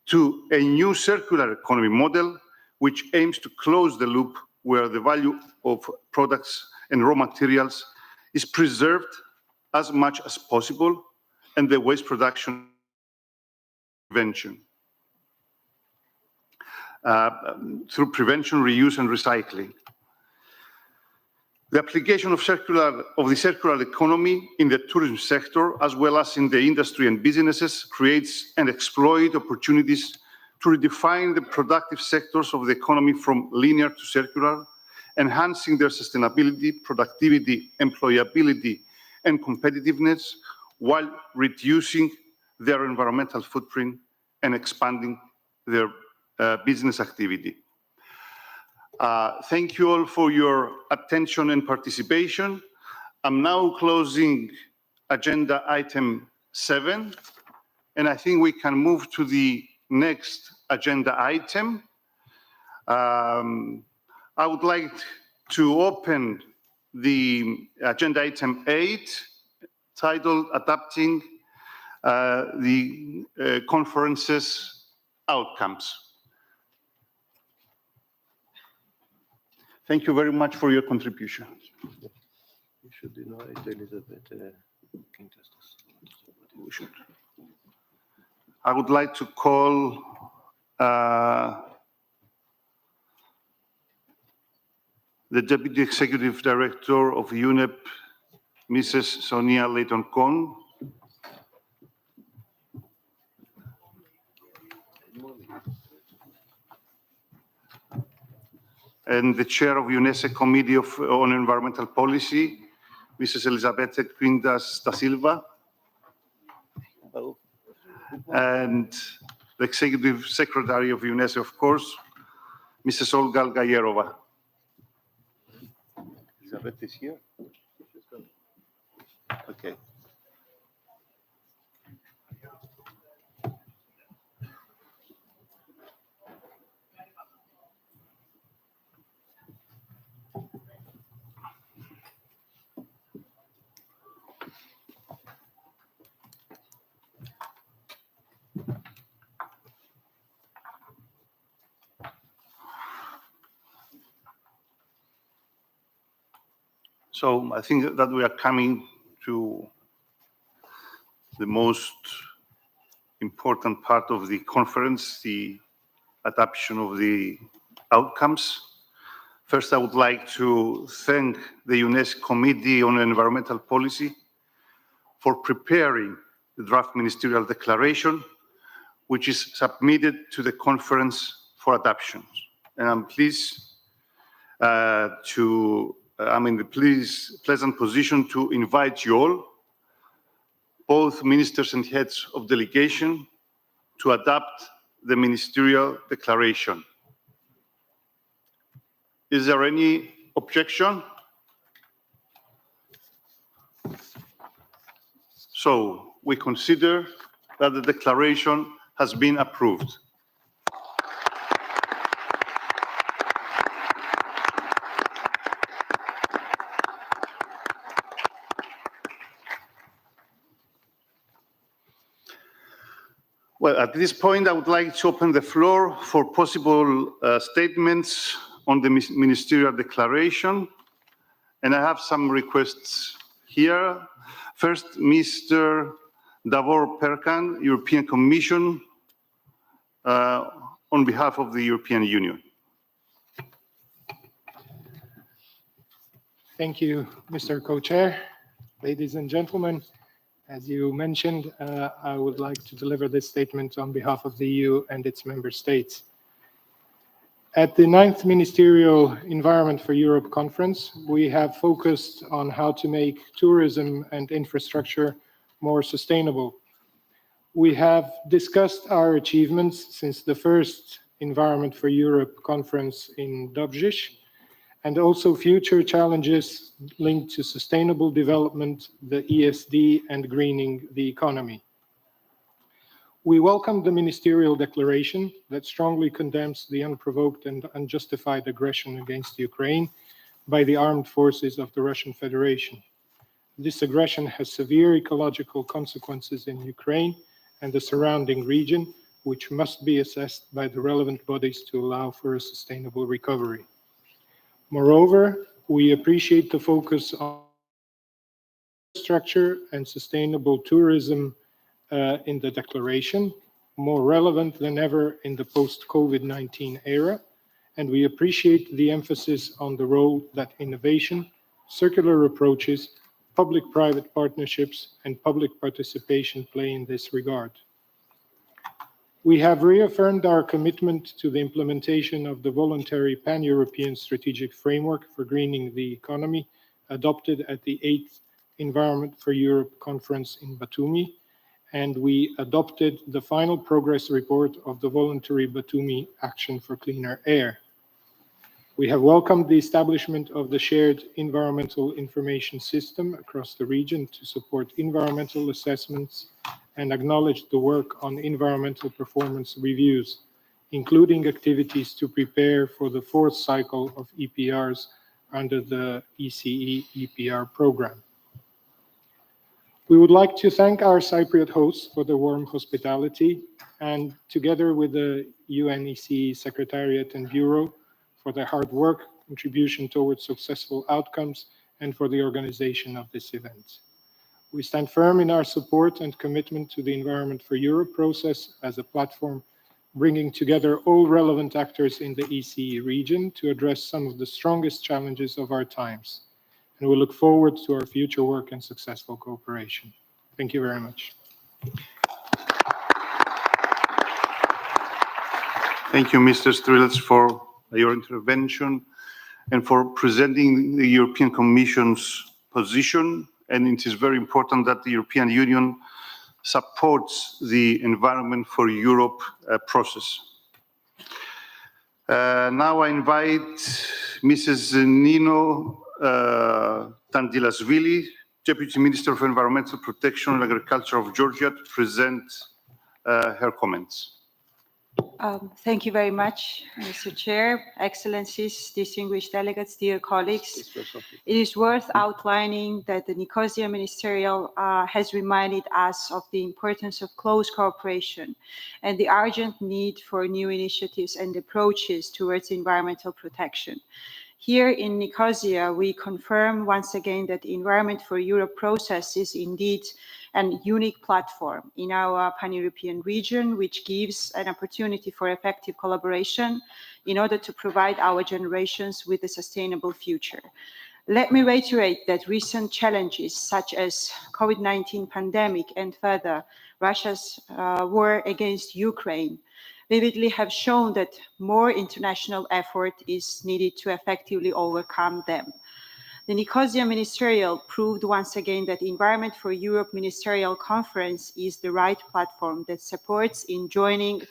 C: to a new circular economy model which aims to close the loop where the value of products and raw materials is preserved as much as possible and the waste production prevention. Through prevention, reuse, and recycling. The application of the circular economy in the tourism sector, as well as in the industry and businesses, creates and exploits opportunities to redefine the productive sectors of the economy from linear to circular, enhancing their sustainability, productivity, employability, and competitiveness, while reducing their environmental footprint and expanding their business activity. Thank you all for your attention and participation. I'm now closing agenda item 7, and I think we can move to the next agenda item. I would like to open the agenda item 8, titled Adapting the Conference's Outcomes. Thank you very much for your contribution.
H: You should invite Elizabeth
C: We should. I would like to call the Deputy Executive Director of UNEP, Mrs. Sonia Layton-Kohn. And the Chair of UNESCO Committee on Environmental Policy, Mrs. Elisabetta Quintas da Silva. And the Executive Secretary of UNESCO, of course, Mrs. Olga Algayerova. Elisabetta is here? Okay. So I think that we are coming to the most important part of the conference, the adoption of the outcomes. First, I would like to thank the UNESCO Committee on Environmental Policy for preparing the draft ministerial declaration, which is submitted to the conference for adoption. And I'm pleased I'm in the pleasant position to invite you all, both ministers and heads of delegation, to adopt the ministerial declaration. Is there any objection? So we consider that the declaration has been approved. Well, at this point, I would like to open the floor for possible statements on the ministerial declaration. And I have some requests here. First, Mr. Davor Perkan, European Commission, on behalf of the European Union.
I: Thank you, Mr. Co-Chair. Ladies and gentlemen, as you mentioned, I would like to deliver this statement on behalf of the EU and its member states. At the 9th Ministerial Environment for Europe Conference, we have focused on how to make tourism and infrastructure more sustainable. We have discussed our achievements since the first Environment for Europe conference in Dobříš, and also future challenges linked to sustainable development, the ESD, and greening the economy. We welcome the ministerial declaration that strongly condemns the unprovoked and unjustified aggression against Ukraine by the armed forces of the Russian Federation. This aggression has severe ecological consequences in Ukraine and the surrounding region, which must be assessed by the relevant bodies to allow for a sustainable recovery. Moreover, we appreciate the focus on infrastructure and sustainable tourism in the declaration, more relevant than ever in the post-COVID-19 era, and we appreciate the emphasis on the role that innovation, circular approaches, public-private partnerships, and public participation play in this regard. We have reaffirmed our commitment to the implementation of the voluntary pan-European strategic framework for greening the economy, adopted at the 8th Environment for Europe conference in Batumi, and we adopted the final progress report of the voluntary Batumi Action for Cleaner Air. We have welcomed the establishment of the shared environmental information system across the region to support environmental assessments and acknowledge the work on environmental performance reviews, including activities to prepare for the fourth cycle of EPRs under the ECE EPR program. We would like to thank our Cypriot hosts for the warm hospitality, and together with the UNECE Secretariat and Bureau for their hard work, contribution towards successful outcomes, and for the organization of this event. We stand firm in our support and commitment to the Environment for Europe process as a platform bringing together all relevant actors in the ECE region to address some of the strongest challenges of our times. And we look forward to our future work and successful cooperation. Thank you very much.
C: Thank you, Mr. Strilets, for your intervention and for presenting the European Commission's position. And it is very important that the European Union supports the Environment for Europe process. Now I invite Mrs. Nino Tandilashvili, Deputy Minister of Environmental Protection and Agriculture of Georgia, to present her comments.
D: Thank you very much, Mr. Chair, Excellencies, distinguished delegates, dear colleagues. It is worth outlining that the Nicosia Ministerial has reminded us of the importance of close cooperation and the urgent need for new initiatives and approaches towards environmental protection. Here in Nicosia, we confirm once again that the Environment for Europe process is indeed a unique platform in our pan-European region, which gives an opportunity for effective collaboration in order to provide our generations with a sustainable future. Let me reiterate that recent challenges such as COVID-19 pandemic and further Russia's war against Ukraine vividly have shown that more international effort is needed to effectively overcome them. The Nicosia Ministerial proved once again that Environment for Europe Ministerial Conference is the right platform that supports in joining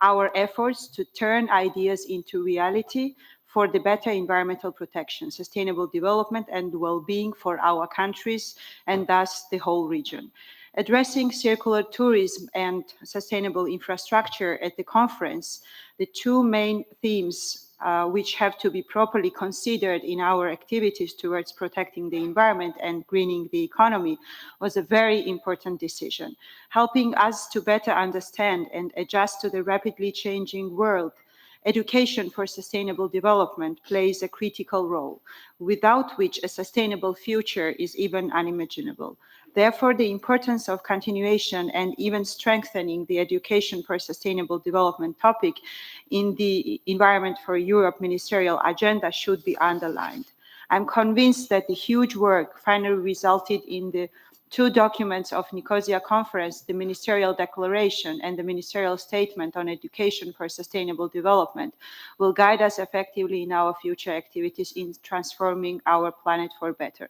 D: our efforts to turn ideas into reality for the better environmental protection, sustainable development, and well-being for our countries and thus the whole region. Addressing circular tourism and sustainable infrastructure at the conference, the two main themes which have to be properly considered in our activities towards protecting the environment and greening the economy, was a very important decision, helping us to better understand and adjust to the rapidly changing world. Education for sustainable development plays a critical role, without which a sustainable future is even unimaginable. Therefore, the importance of continuation and even strengthening the education for sustainable development topic in the Environment for Europe ministerial agenda should be underlined. I'm convinced that the huge work finally resulted in the two documents of Nicosia Conference, the Ministerial Declaration and the Ministerial Statement on Education for Sustainable Development, will guide us effectively in our future activities in transforming our planet for better.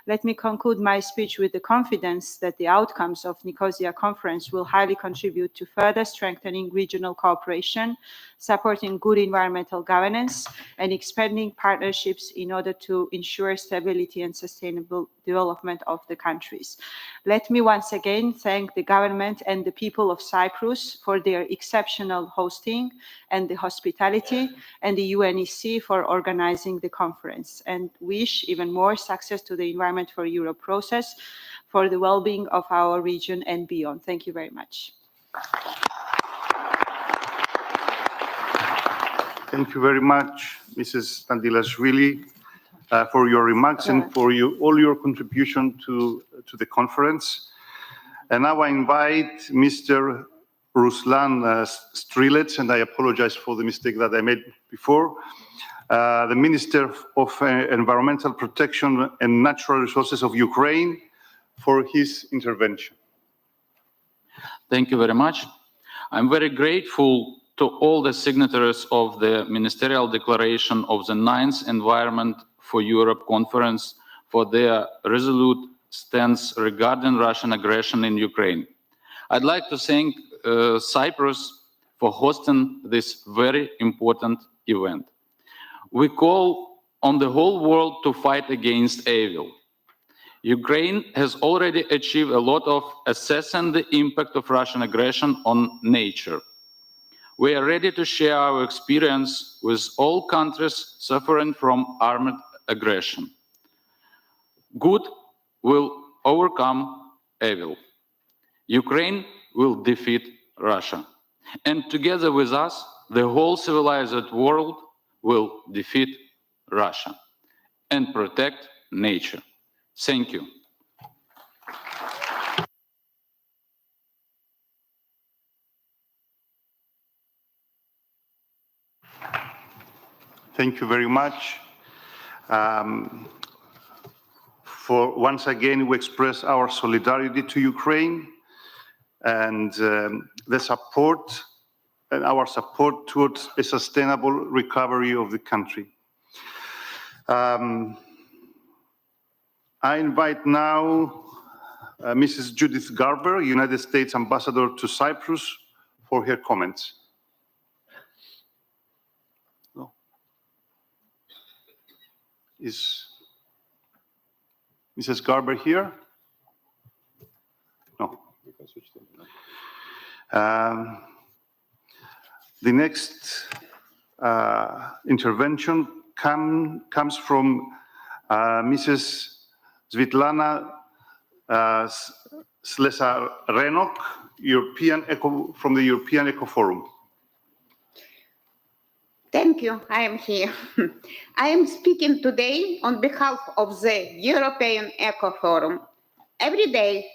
D: Let me conclude my speech with the confidence that the outcomes of Nicosia Conference will highly contribute to further strengthening regional cooperation, supporting good environmental governance, and expanding partnerships in order to ensure stability and sustainable development of the countries. Let me once again thank the government and the people of Cyprus for their exceptional hosting and the hospitality, and the UNECE for organizing the conference, and wish even more success to the Environment for Europe process for the well-being of our region and beyond. Thank you very much.
C: Thank you very much, Mrs. Tandilashvili, for your remarks and for all your contribution to the conference. And now I invite Mr. Ruslan Strilets, and I apologize for the mistake that I made before, the Minister of Environmental Protection and Natural Resources of Ukraine for his intervention.
J: Thank you very much. I'm very grateful to all the signatories of the Ministerial Declaration of the 9th Environment for Europe Conference for their resolute stance regarding Russian aggression in Ukraine. I'd like to thank Cyprus for hosting this very important event. We call on the whole world to fight against evil. Ukraine has already achieved a lot of assessing the impact of Russian aggression on nature. We are ready to share our experience with all countries suffering from armed aggression. Good will overcome evil. Ukraine will defeat Russia. And together with us, the whole civilized world will defeat Russia and protect nature. Thank you.
C: Thank you very much. For once again, we express our solidarity to Ukraine and the support and our support towards a sustainable recovery of the country. I invite now Mrs. Judith Garber, United States Ambassador to Cyprus, for her comments. No. Is Mrs. Garber here? No. The next intervention comes from Mrs. Svitlana Slesar-Renok, from the European Eco Forum.
K: Thank you. I am here. I am speaking today on behalf of the European Eco Forum. Every day,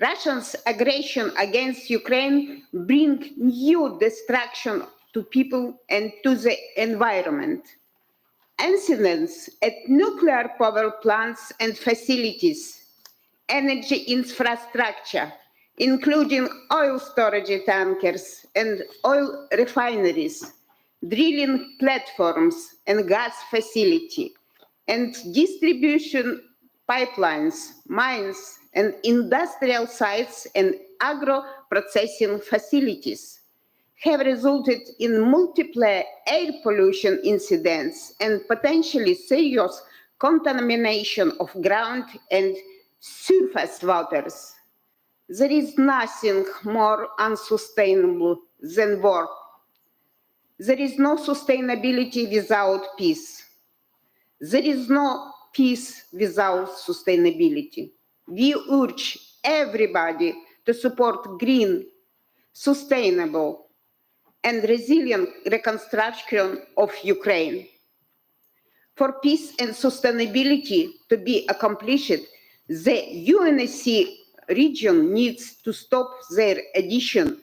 K: Russia's aggression against Ukraine brings new destruction to people and to the environment. Incidents at nuclear power plants and facilities, energy infrastructure, including oil storage tankers and oil refineries, drilling platforms and gas facility, and distribution pipelines, mines, and industrial sites and agro-processing facilities have resulted in multiple air pollution incidents and potentially serious contamination of ground and surface waters. There is nothing more unsustainable than war. There is no sustainability without peace. There is no peace without sustainability. We urge everybody to support green, sustainable, and resilient reconstruction of Ukraine. For peace and sustainability to be accomplished, the UNSC region needs to stop their addition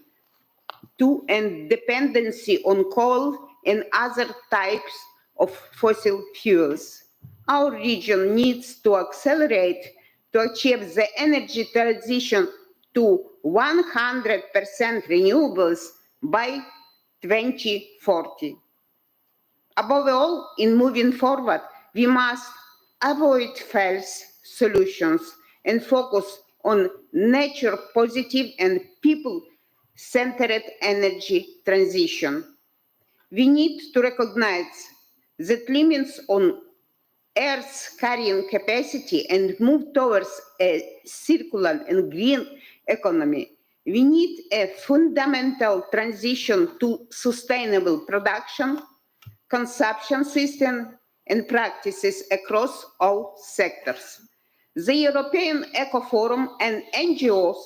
K: to and dependency on coal and other types of fossil fuels. Our region needs to accelerate to achieve the energy transition to 100% renewables by 2040. Above all, in moving forward, we must avoid false solutions and focus on nature-positive and people-centered energy transition. We need to recognize that limits on Earth's carrying capacity and move towards a circular and green economy. We need a fundamental transition to sustainable production, consumption system, and practices across all sectors. The European Eco Forum and NGOs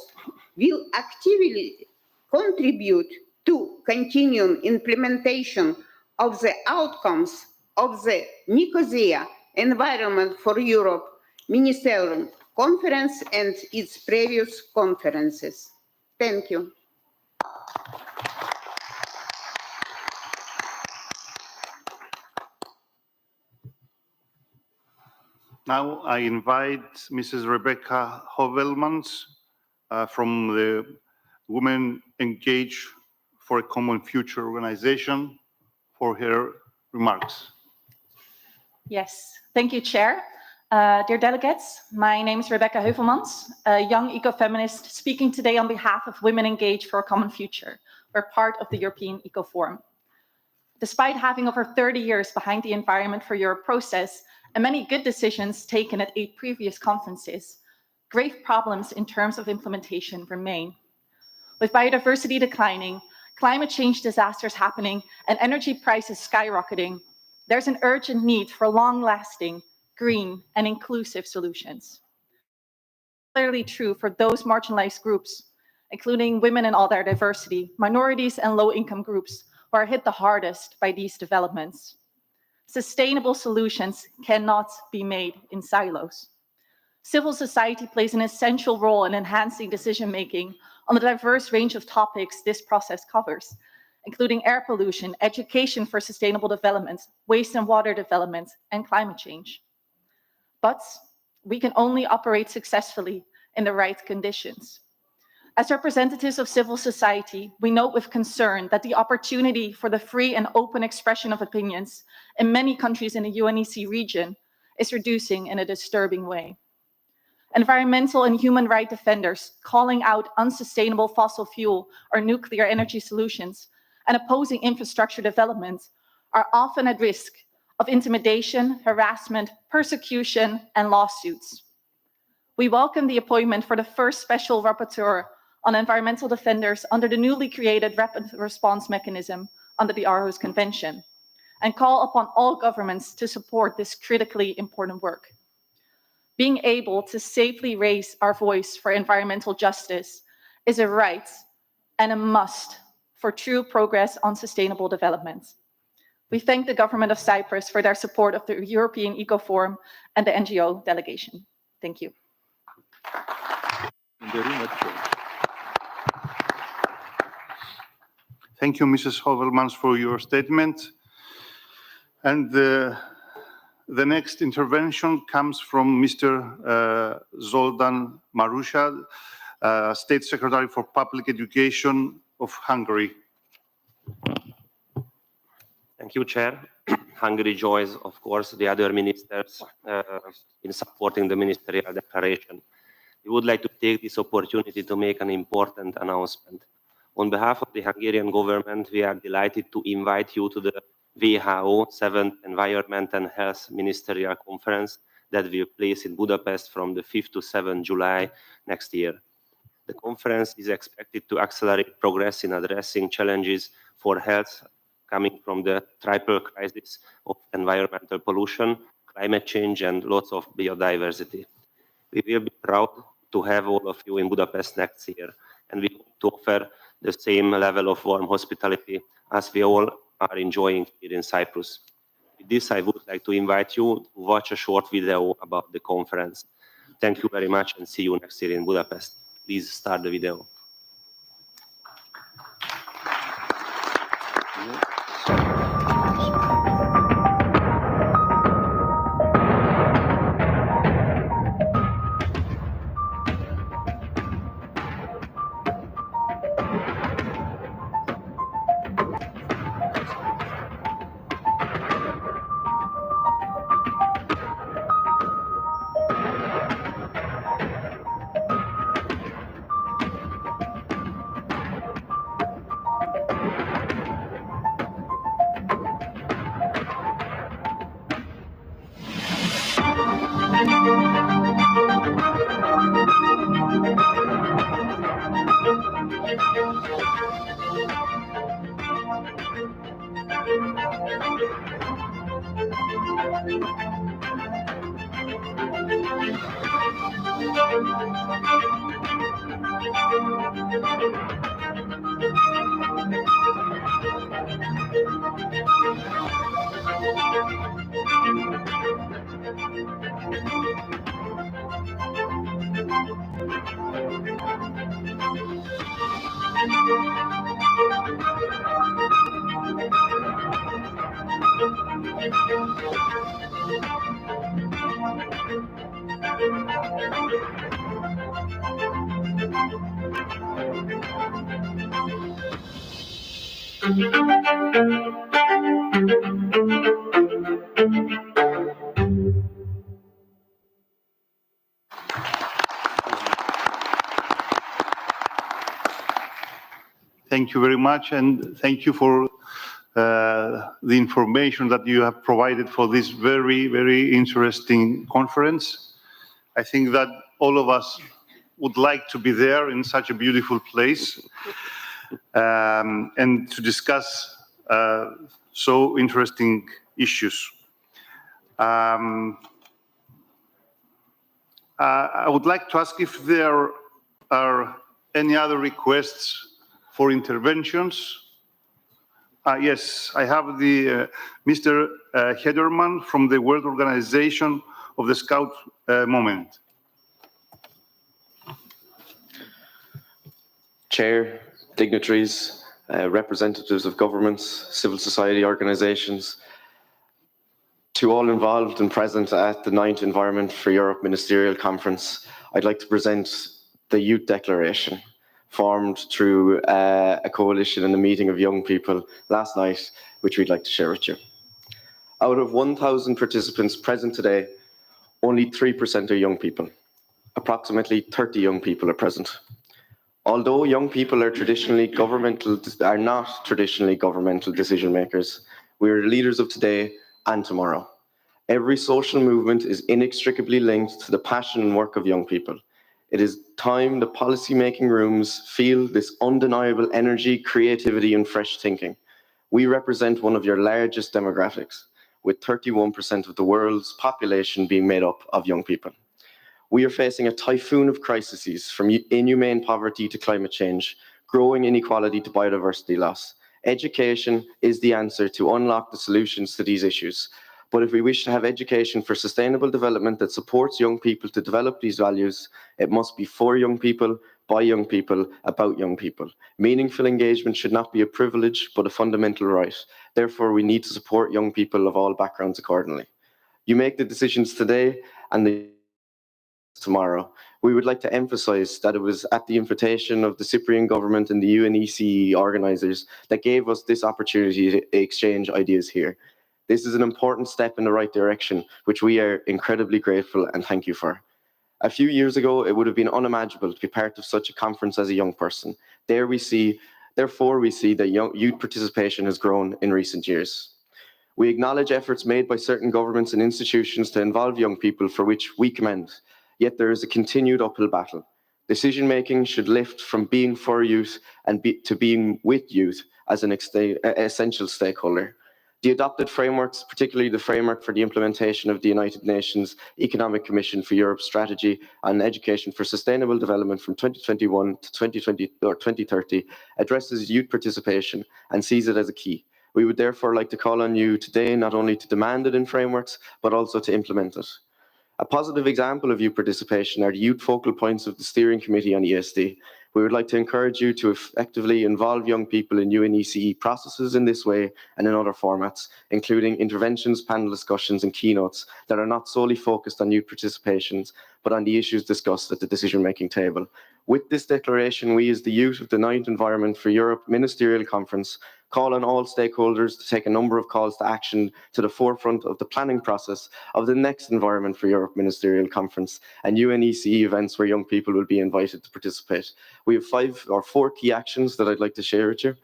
K: will actively contribute to continuing implementation of the outcomes of the Nicosia Environment for Europe Ministerial Conference and its previous conferences. Thank you.
C: Now I invite Mrs. Rebecca Hovelmans from the Women Engage for a Common Future organization for her remarks.
L: Yes, thank you, Chair. Dear delegates, my name is Rebecca Heuvelmans, a young ecofeminist speaking today on behalf of Women Engage for a Common Future. We're part of the European Eco Forum. Despite having over 30 years behind the Environment for Europe process and many good decisions taken at 8 previous conferences, grave problems in terms of implementation remain. With biodiversity declining, climate change disasters happening, and energy prices skyrocketing, there's an urgent need for long-lasting, green, and inclusive solutions. Clearly true for those marginalized groups, including women in all their diversity, minorities, and low-income groups who are hit the hardest by these developments. Sustainable solutions cannot be made in silos. Civil society plays an essential role in enhancing decision-making on the diverse range of topics this process covers, including air pollution, education for sustainable development, waste and water development, and climate change. But we can only operate successfully in the right conditions. As representatives of civil society, we note with concern that the opportunity for the free and open expression of opinions in many countries in the UNEC region is reducing in a disturbing way. Environmental and human rights defenders calling out unsustainable fossil fuel or nuclear energy solutions and opposing infrastructure development are often at risk of intimidation, harassment, persecution, and lawsuits. We welcome the appointment for the first special rapporteur on environmental defenders under the newly created rapid response mechanism under the Aarhus Convention, and call upon all governments to support this critically important work. Being able to safely raise our voice for environmental justice is a right and a must for true progress on sustainable development. We thank the government of Cyprus for their support of the European Eco Forum and the NGO delegation. Thank you.
C: Thank you, Mrs. Hovelmans, for your statement. And the next intervention comes from Mr. Zoltan Marusha, State Secretary for Public Education of Hungary.
M: Thank you, Chair. Hungary joins, of course, the other ministers in supporting the ministerial declaration. We would like to take this opportunity to make an important announcement. On behalf of the Hungarian government, we are delighted to invite you to the WHO 7th Environment and Health Ministerial Conference that will take place in Budapest from the 5th to 7th July next year. The conference is expected to accelerate progress in addressing challenges for health coming from the triple crisis of environmental pollution, climate change, and loss of biodiversity. We will be proud to have all of you in Budapest next year, and we hope to offer the same level of warm hospitality as we all are enjoying here in Cyprus. With this, I would like to invite you to watch a short video about the conference. Thank you very much and see you next year in Budapest. Please start the video.
C: Thank you very much, and thank you for the information that you have provided for this very, very interesting conference. I think that all of us would like to be there in such a beautiful place and to discuss so interesting issues. I would like to ask if there are any other requests for interventions. Yes, I have the Mr. Hederman from the World Organization of the Scout Movement.
N: Chair, dignitaries, representatives of governments, civil society organisations, to all involved and present at the 9th Environment for Europe Ministerial Conference, I'd like to present the Youth Declaration, formed through a coalition and a meeting of young people last night, which we'd like to share with you. Out of 1,000 participants present today, only 3% are young people. Approximately 30 young people are present. Although young people are not traditionally governmental decision makers, we are the leaders of today and tomorrow. Every social movement is inextricably linked to the passion and work of young people. It is time the policy-making rooms feel this undeniable energy, creativity, and fresh thinking. We represent one of your largest demographics, with 31% of the world's population being made up of young people. We are facing a typhoon of crises, from inhumane poverty to climate change, growing inequality to biodiversity loss. Education is the answer to unlock the solutions to these issues. But if we wish to have education for sustainable development that supports young people to develop these values, it must be for young people, by young people, about young people. Meaningful engagement should not be a privilege, but a fundamental right. Therefore, we need to support young people of all backgrounds accordingly. You make the decisions today and the tomorrow. We would like to emphasise that it was at the invitation of the Cypriot government and the UNECE organisers that gave us this opportunity to exchange ideas here. This is an important step in the right direction, which we are incredibly grateful and thank you for. A few years ago, it would have been unimaginable to be part of such a conference as a young person. Therefore, we see that youth participation has grown in recent years. We acknowledge efforts made by certain governments and institutions to involve young people, for which we commend. Yet there is a continued uphill battle. Decision-making should lift from being for youth and to being with youth as an essential stakeholder. The adopted frameworks, particularly the framework for the implementation of the United Nations Economic Commission for Europe's strategy on education for sustainable development from 2021 to 2030, addresses youth participation and sees it as a key. We would therefore like to call on you today not only to demand it in frameworks, but also to implement it. A positive example of youth participation are the youth focal points of the Steering Committee on ESD. We would like to encourage you to effectively involve young people in UNECE processes in this way and in other formats, including interventions, panel discussions, and keynotes that are not solely focused on youth participations, but on the issues discussed at the decision-making table. With this declaration, we as the youth of the 9th Environment for Europe Ministerial Conference call on all stakeholders to take a number of calls to action to the forefront of the planning process of the next Environment for Europe Ministerial Conference and UNECE events where young people will be invited to participate. We have 5 or 4 key actions that I'd like to share with you,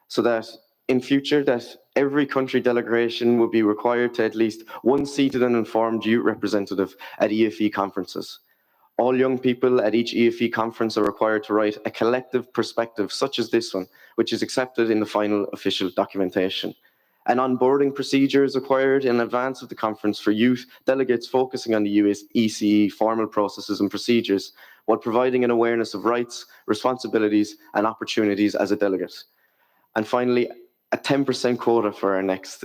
N: so that in future that every country delegation will be required to at least one seated and informed youth representative at EFE conferences. All young people at each EFE conference are required to write a collective perspective such as this one, which is accepted in the final official documentation. An onboarding procedure is required in advance of the conference for youth delegates focusing on the ECE formal processes and procedures, while providing an awareness of rights, responsibilities, and opportunities as a delegate. And finally, a 10% quota for our next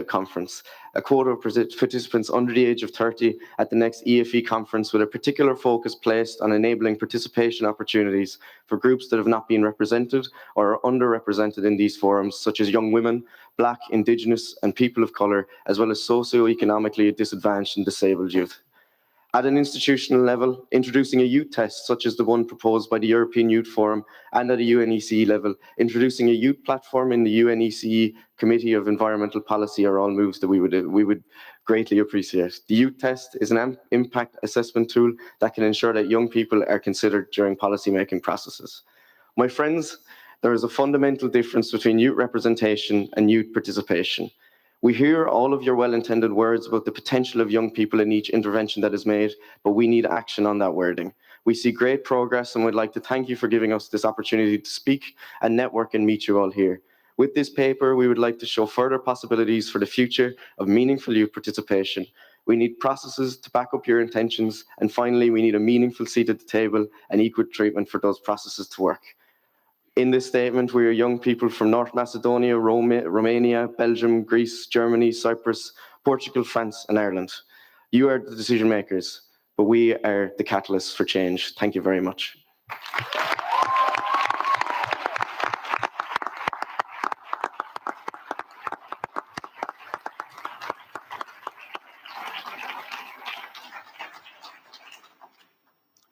N: conference, a quota of participants under the age of 30 at the next EFE conference, with a particular focus placed on enabling participation opportunities for groups that have not been represented or are underrepresented in these forums, such as young women, Black, Indigenous, and people of colour, as well as socio-economically disadvantaged and disabled youth. At an institutional level, introducing a youth test such as the one proposed by the European Youth Forum, and at a UNECE level, introducing a youth platform in the UNECE Committee of Environmental Policy are all moves that we would greatly appreciate. The youth test is an impact assessment tool that can ensure that young people are considered during policy-making processes. My friends, there is a fundamental difference between youth representation and youth participation. We hear all of your well-intended words about the potential of young people in each intervention that is made, but we need action on that wording. We see great progress and would like to thank you for giving us this opportunity to speak and network and meet you all here. With this paper, we would like to show further possibilities for the future of meaningful youth participation. We need processes to back up your intentions, and finally, we need a meaningful seat at the table and equal treatment for those processes to work. In this statement, we are young people from North Macedonia, Romania, Belgium, Greece, Germany, Cyprus, Portugal, France, and Ireland. You are the decision makers, but we are the catalysts for change. Thank you very much.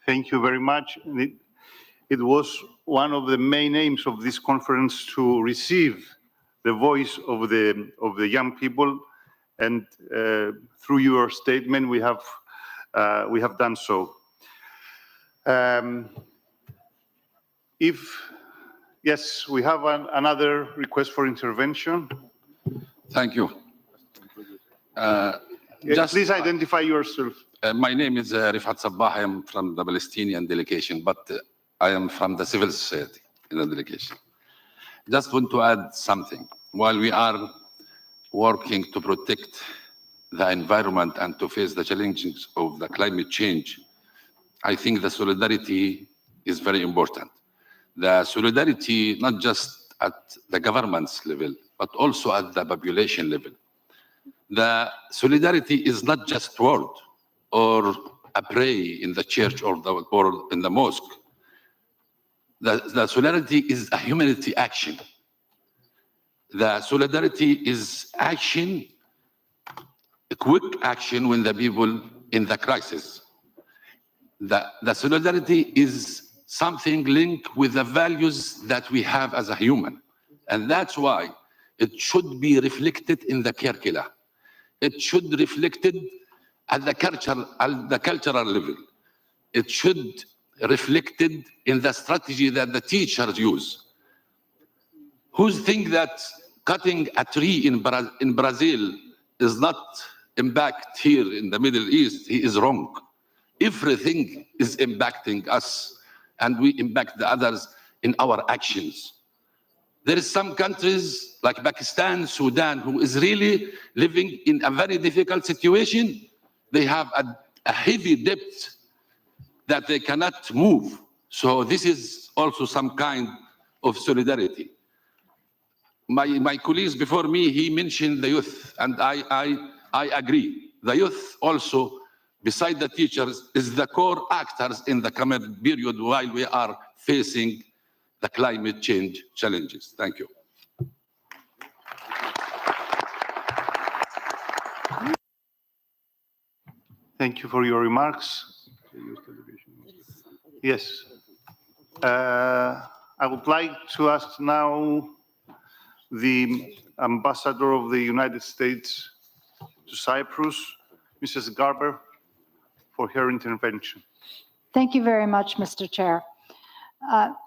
C: Thank you very much. It was one of the main aims of this conference to receive the voice of the young people, and through your statement, we have done so. Yes, we have another request for intervention.
O: Thank you.
C: Please identify yourself.
O: My name is Rifat Sabbah. I am from the Palestinian delegation, but I am from the civil society in the delegation. Just want to add something. While we are working to protect the environment and to face the challenges of the climate change, I think the solidarity is very important. The solidarity, not just at the government's level, but also at the population level. The solidarity is not just word or a prayer in the church or in the mosque. The solidarity is a humanity action. The solidarity is action, a quick action when the people in the crisis. The solidarity is something linked with the values that we have as a human. And that's why it should be reflected in the curricula. It should be reflected at the cultural level. It should reflected in the strategy that the teachers use. Who think that cutting a tree in Brazil is not impact here in the Middle East, he is wrong. Everything is impacting us, and we impact the others in our actions. There is some countries like Pakistan, Sudan, who is really living in a very difficult situation. They have a heavy debt that they cannot move. So this is also some kind of solidarity. My colleagues before me, he mentioned the youth, and I agree. The youth also, beside the teachers, is the core actors in the coming period while we are facing the climate change challenges. Thank you.
C: Thank you for your remarks. Yes. I would like to ask now the Ambassador of the United States to Cyprus, Mrs. Garber, for her intervention.
P: Thank you very much, Mr. Chair.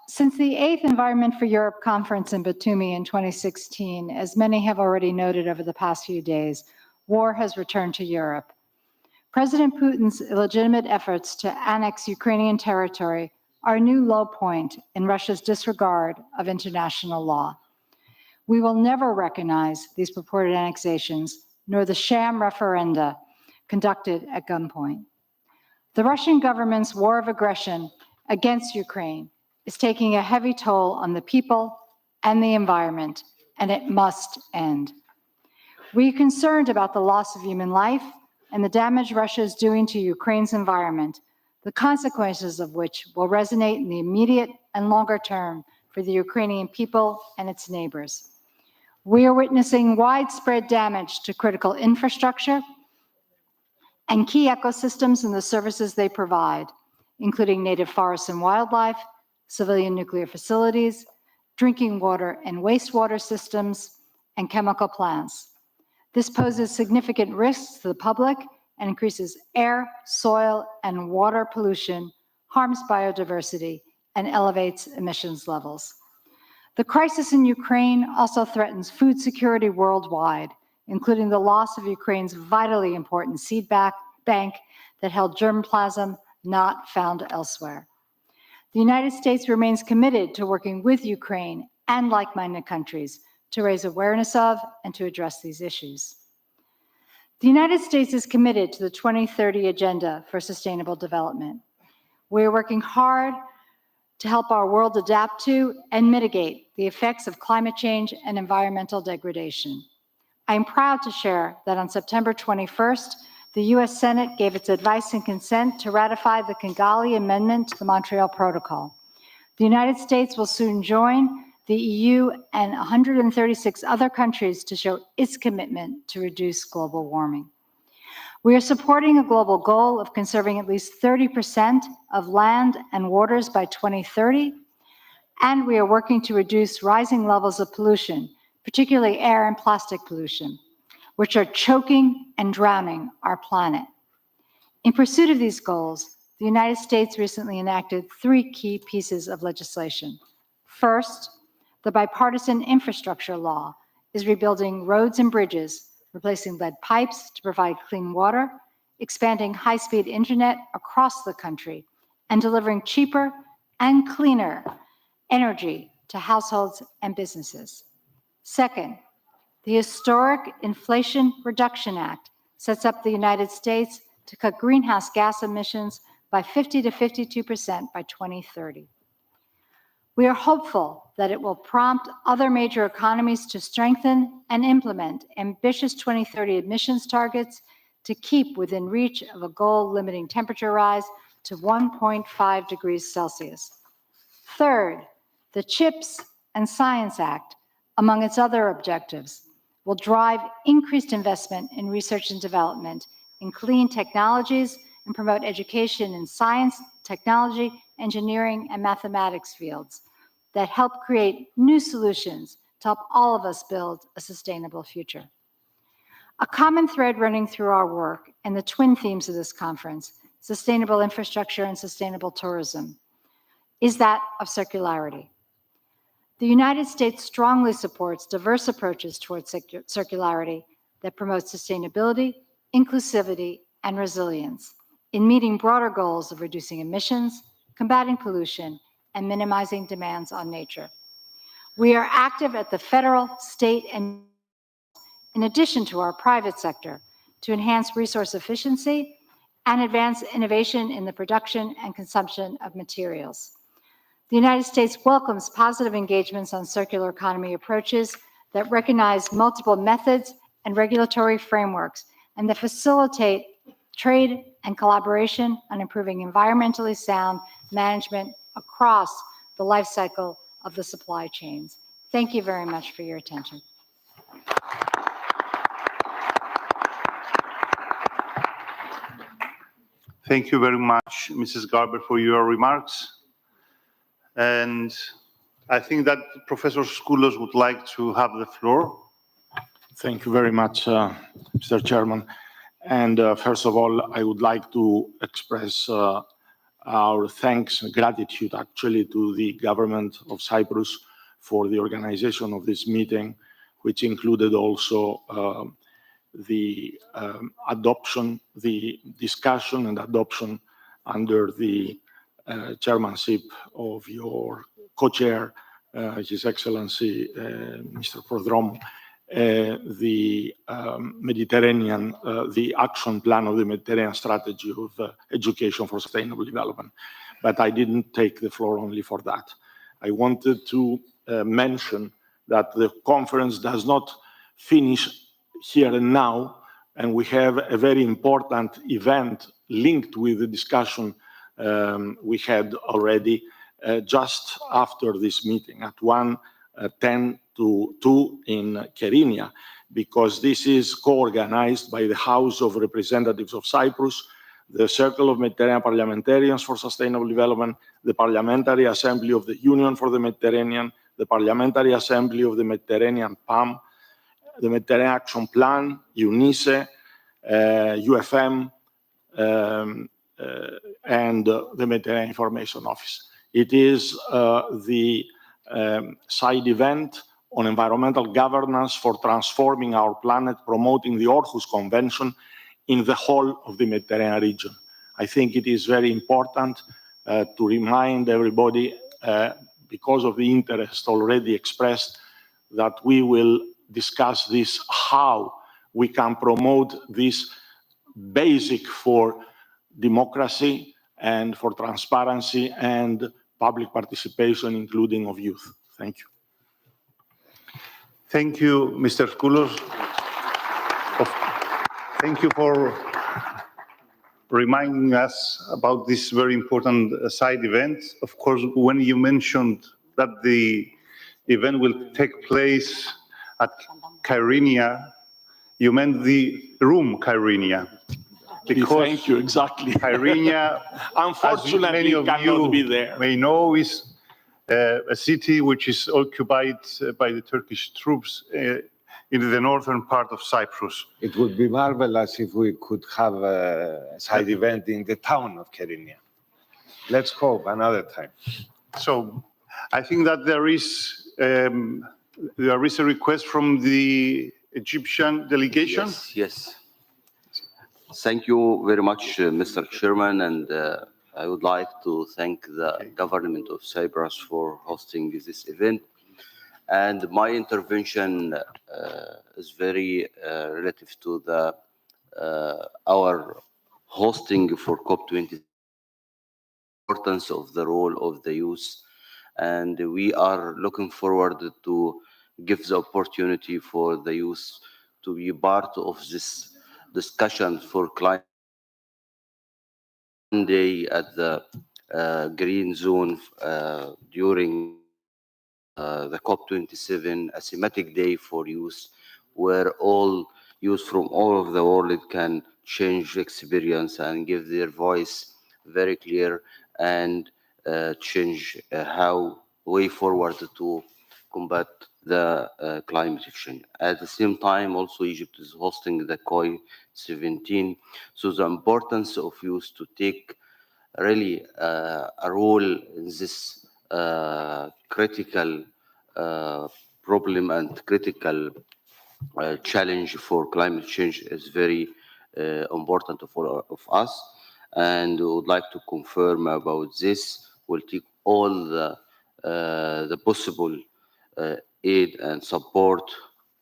P: Since the 8th Environment for Europe conference in Batumi in 2016, as many have already noted over the past few days, war has returned to Europe. President Putin's illegitimate efforts to annex Ukrainian territory are a new low point in Russia's disregard of international law. We will never recognize these purported annexations, nor the sham referenda conducted at gunpoint. The Russian government's war of aggression against Ukraine is taking a heavy toll on the people and the environment, and it must end. We are concerned about the loss of human life and the damage Russia is doing to Ukraine's environment, the consequences of which will resonate in the immediate and longer term for the Ukrainian people and its neighbors. We are witnessing widespread damage to critical infrastructure and key ecosystems and the services they provide, including native forests and wildlife, civilian nuclear facilities, drinking water and wastewater systems, and chemical plants. This poses significant risks to the public and increases air, soil, and water pollution, harms biodiversity, and elevates emissions levels. The crisis in Ukraine also threatens food security worldwide, including the loss of Ukraine's vitally important seed bank that held germplasm not found elsewhere. The United States remains committed to working with Ukraine and like-minded countries to raise awareness of and to address these issues. The United States is committed to the 2030 Agenda for Sustainable Development. We are working hard to help our world adapt to and mitigate the effects of climate change and environmental degradation. I am proud to share that on September 21st, the US Senate gave its advice and consent to ratify the Kigali Amendment to the Montreal Protocol. The United States will soon join the EU and 136 other countries to show its commitment to reduce global warming. We are supporting a global goal of conserving at least 30% of land and waters by 2030, and we are working to reduce rising levels of pollution, particularly air and plastic pollution, which are choking and drowning our planet. In pursuit of these goals, the United States recently enacted 3 key pieces of legislation. First, the bipartisan infrastructure law is rebuilding roads and bridges, replacing lead pipes to provide clean water, expanding high-speed internet across the country, and delivering cheaper and cleaner energy to households and businesses. Second, the historic Inflation Reduction Act sets up the United States to cut greenhouse gas emissions by 50 to 52% by 2030. We are hopeful that it will prompt other major economies to strengthen and implement ambitious 2030 emissions targets to keep within reach of a goal limiting temperature rise to 1.5 degrees Celsius. Third, the CHIPS and Science Act, among its other objectives, will drive increased investment in research and development in clean technologies and promote education in science, technology, engineering, and mathematics fields that help create new solutions to help all of us build a sustainable future. A common thread running through our work and the twin themes of this conference, sustainable infrastructure and sustainable tourism, is that of circularity. The United States strongly supports diverse approaches towards circularity that promote sustainability, inclusivity, and resilience in meeting broader goals of reducing emissions, combating pollution, and minimizing demands on nature. We are active at the federal, state, and in addition to our private sector to enhance resource efficiency and advance innovation in the production and consumption of materials. The United States welcomes positive engagements on circular economy approaches that recognize multiple methods and regulatory frameworks and that facilitate trade and collaboration on improving environmentally sound management across the life cycle of the supply chains. Thank you very much for your attention.
C: Thank you very much, Mrs. Garber, for your remarks. And I think that Professor Skoulos would like to have the floor.
Q: Thank you very much, Mr. Chairman. And first of all, I would like to express our thanks and gratitude actually to the government of Cyprus for the organization of this meeting, which included also the adoption, the discussion and adoption under the chairmanship of your co-chair, His Excellency Mr. Prodromou, the Mediterranean, the action plan of the Mediterranean strategy of education for sustainable development. But I didn't take the floor only for that. I wanted to mention that the conference does not finish here and now, and we have a very important event linked with the discussion we had already just after this meeting. At 1 10 to 2 in Kyrenia, because this is co-organized by the House of Representatives of Cyprus, the Circle of Mediterranean Parliamentarians for Sustainable Development, the Parliamentary Assembly of the Union for the Mediterranean, the Parliamentary Assembly of the Mediterranean PAM, the Mediterranean Action Plan, UNICE, UFM, and the Mediterranean Information Office. It is the side event on environmental governance for transforming our planet, promoting the Aarhus Convention in the whole of the Mediterranean region. I think it is very important to remind everybody, because of the interest already expressed, that we will discuss this, how we can promote this basic for democracy and for transparency and public participation, including of youth. Thank you.
C: Thank you, Mr. Skoulos. Thank you for reminding us about this very important side event. Of course, when you mentioned that the event will take place at Kyrenia, you meant the room Kyrenia. Because
Q: thank you, exactly.
C: Kyrenia,
Q: unfortunately, cannot be there.
C: May know, is a city which is occupied by the Turkish troops in the northern part of Cyprus.
B: It would be marvelous if we could have a side event in the town of Kyrenia. Let's hope another time.
C: So I think that there is a request from the Egyptian delegation.
R: Yes. Thank you very much, Mr. Chairman, and I would like to thank the government of Cyprus for hosting this event. And my intervention is very relative to the our hosting for COP20, importance of the role of the youth, and we are looking forward to give the opportunity for the youth to be part of this discussion for climate day at the green zone during the COP27, a thematic day for youth, where all youth from all over the world can change experience and give their voice very clear and change how way forward to combat the climate change. At the same time, also Egypt is hosting the COP17, so the importance of youth to take really a role in this critical problem and critical challenge for climate change is very important for of us, and we would like to confirm about this. We'll take all the possible aid and support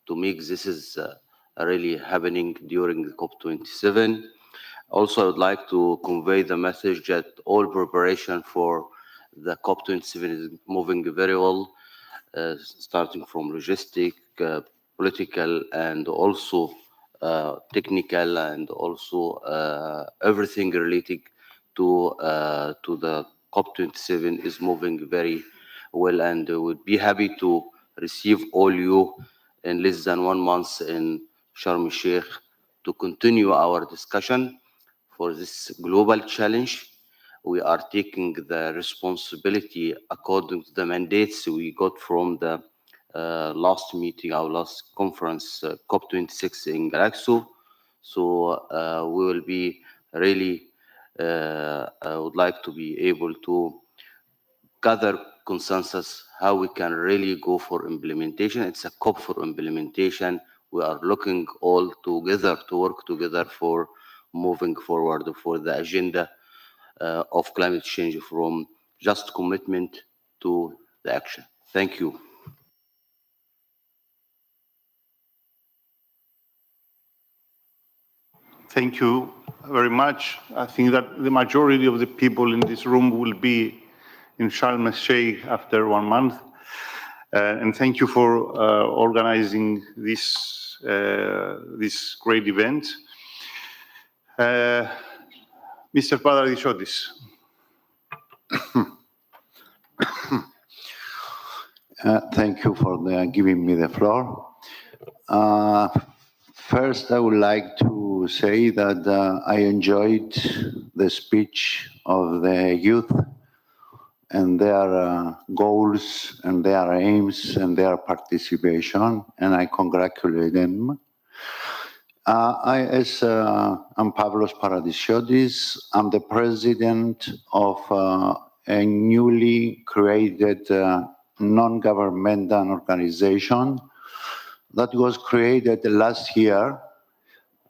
R: to make this is really happening during the COP27. Also, I would like to convey the message that all preparation for the COP27 is moving very well, starting from logistic, political, and also technical, and also everything related to the COP27 is moving very well, and would be happy to receive all you in less than 1 month in Sharm el-Sheikh to continue our discussion for this global challenge. We are taking the responsibility according to the mandates we got from the last meeting, our last conference, COP26 in Galaxo. So we will be really, I would like to be able to gather consensus how we can really go for implementation. It's a COP for implementation. We are looking all together to work together for moving forward for the agenda of climate change, from just commitment to the action. Thank you.
C: Thank you very much. I think that the majority of the people in this room will be in Sharm el-Sheikh after 1 month. And thank you for organizing this, this great event. Mr. Paradishotis.
S: Thank you for giving me the floor. First, I would like to say that I enjoyed the speech of the youth and their goals and their aims and their participation, and I congratulate them. I'm Pavlos Paradisiotis. I'm the president of a newly created non-governmental organization that was created last year,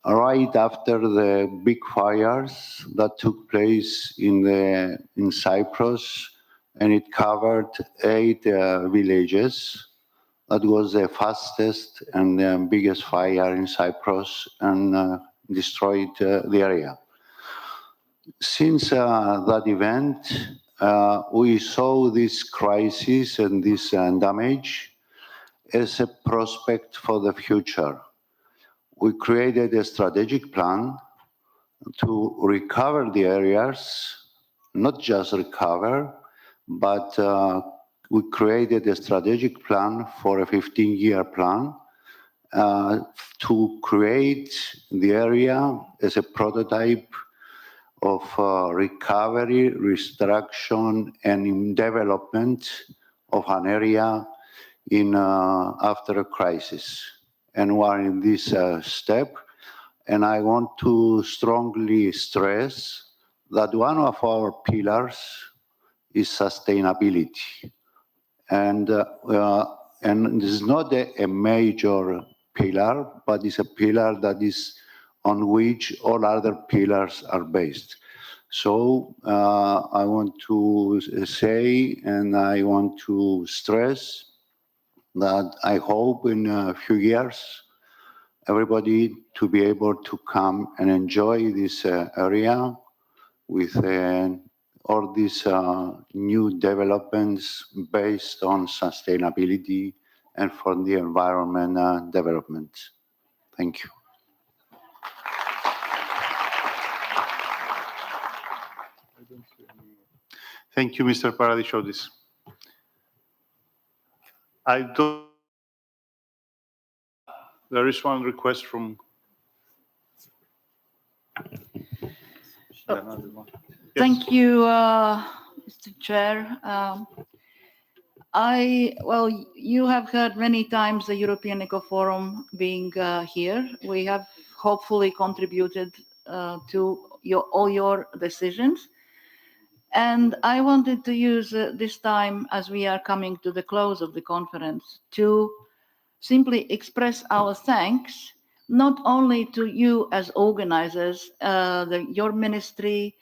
S: right after the big fires that took place in Cyprus, and it covered 8 villages. That was the fastest and the biggest fire in Cyprus and destroyed the area. Since that event, we saw this crisis and this damage as a prospect for the future. We created a strategic plan to recover the areas, not just recover, but we created a strategic plan for a 15-year plan to create the area as a prototype of recovery, restructuring, and development of an area after a crisis. And we're in this step. And I want to strongly stress that one of our pillars is sustainability. And this is not a major pillar, but it's a pillar that is on which all other pillars are based. So I want to say, and I want to stress that I hope in a few years, everybody to be able to come and enjoy this area with all these new developments based on sustainability and for the environment development. Thank you.
C: Thank you, Mr. Paradisiotis. There is one request from.
T: Thank you, Mr. Chair. You have heard many times the European Eco Forum being here. We have hopefully contributed to all your decisions. And I wanted to use this time, as we are coming to the close of the conference, to simply express our thanks, not only to you as organizers, your ministry,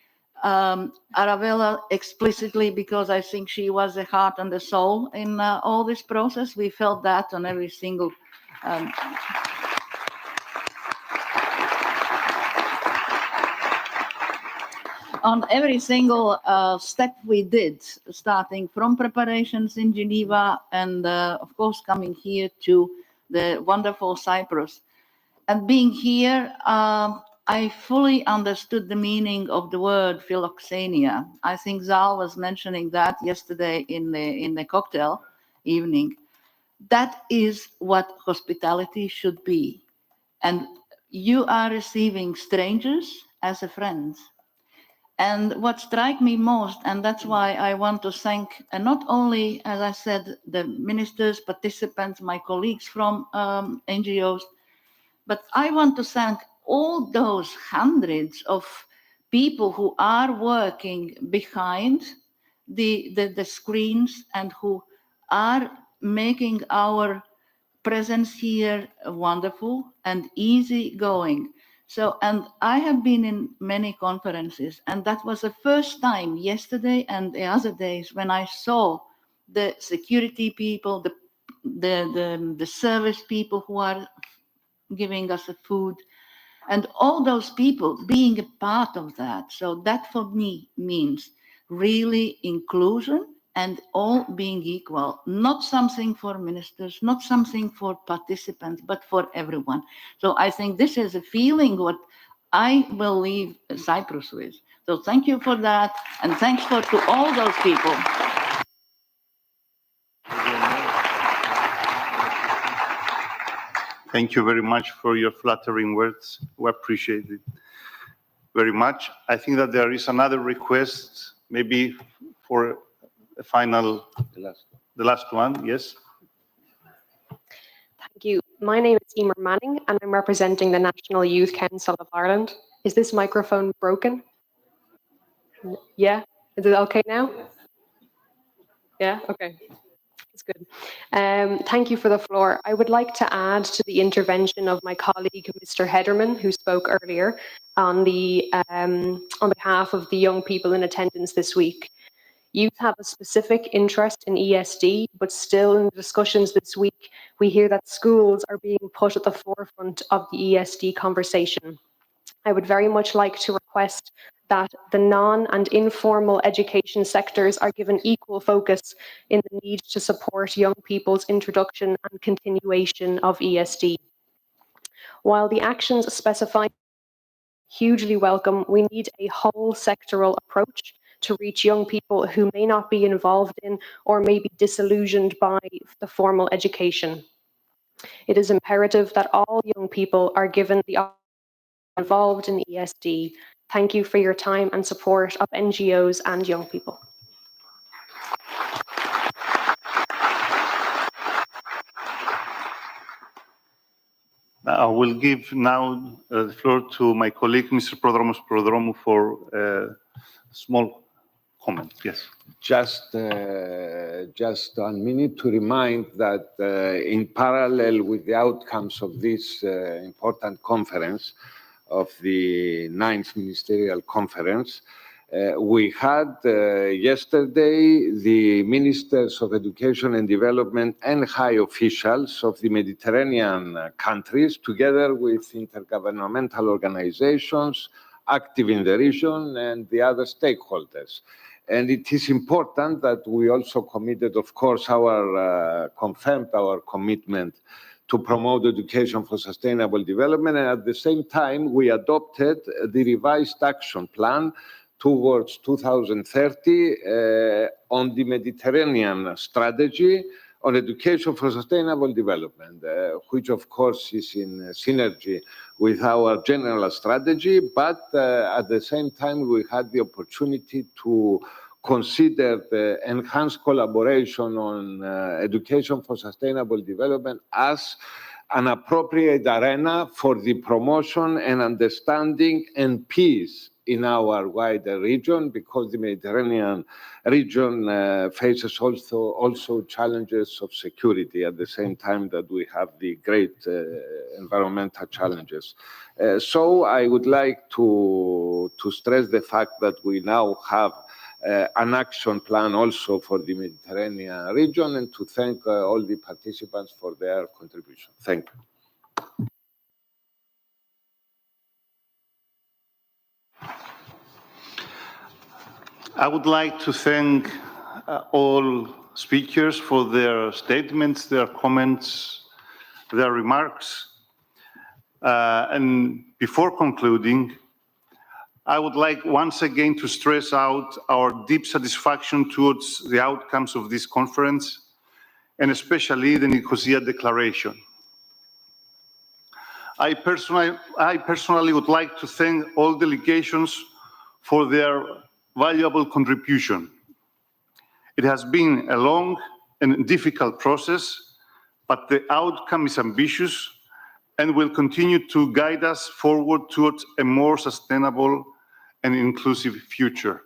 T: Arabella explicitly, because I think she was the heart and the soul in all this process. We felt that on every single step we did, starting from preparations in Geneva and, of course, coming here to the wonderful Cyprus. And being here, I fully understood the meaning of the word philoxenia. I think Zal was mentioning that yesterday in the cocktail evening. That is what hospitality should be. And you are receiving strangers as a friends. And what struck me most, and that's why I want to thank, and not only, as I said, the ministers, participants, my colleagues from NGOs, but I want to thank all those hundreds of people who are working behind the screens and who are making our presence here wonderful and easy going. So, and I have been in many conferences, and that was the first time yesterday and the other days when I saw the security people, the service people who are giving us the food, and all those people being a part of that. So that for me means really inclusion and all being equal, not something for ministers, not something for participants, but for everyone. So I think this is a feeling what I will leave Cyprus with. So thank you for that, and thanks to all those people.
C: Thank you very much for your flattering words. We appreciate it very much. I think that there is another request, maybe for a final, the last one, yes.
U: Thank you. My name is Emer Manning, and I'm representing the National Youth Council of Ireland. Is this microphone broken? Yeah? Is it okay now? Yeah? Okay. It's good. Thank you for the floor. I would like to add to the intervention of my colleague, Mr. Hederman, who spoke earlier on behalf of the young people in attendance this week. Youth have a specific interest in ESD, but still in discussions this week, we hear that schools are being put at the forefront of the ESD conversation. I would very much like to request that the non- and informal education sectors are given equal focus in the need to support young people's introduction and continuation of ESD. While the actions specified hugely welcome, we need a whole sectoral approach to reach young people who may not be involved in or may be disillusioned by the formal education. It is imperative that all young people are given the opportunity involved in ESD. Thank you for your time and support of NGOs and young people.
C: I will give now the floor to my colleague, Mr. Prodromou, for a small comment. Yes.
B: Just 1 minute to remind that in parallel with the outcomes of this important conference, of the 9th Ministerial Conference, we had yesterday the Ministers of Education and Development and high officials of the Mediterranean countries, together with intergovernmental organizations active in the region and the other stakeholders. And it is important that we also committed, of course, confirmed our commitment to promote education for sustainable development. And at the same time, we adopted the revised action plan towards 2030 on the Mediterranean strategy on education for sustainable development, which of course is in synergy with our general strategy. But at the same time, we had the opportunity to consider the enhanced collaboration on education for sustainable development as an appropriate arena for the promotion and understanding and peace in our wider region, because the Mediterranean region faces also challenges of security at the same time that we have the great environmental challenges. So I would like to stress the fact that we now have an action plan also for the Mediterranean region, and to thank all the participants for their contribution. Thank you.
C: I would like to thank all speakers for their statements, their comments, their remarks. And before concluding, I would like once again to stress out our deep satisfaction towards the outcomes of this conference, and especially the Nicosia Declaration. I personally would like to thank all delegations for their valuable contribution. It has been a long and difficult process, but the outcome is ambitious and will continue to guide us forward towards a more sustainable and inclusive future.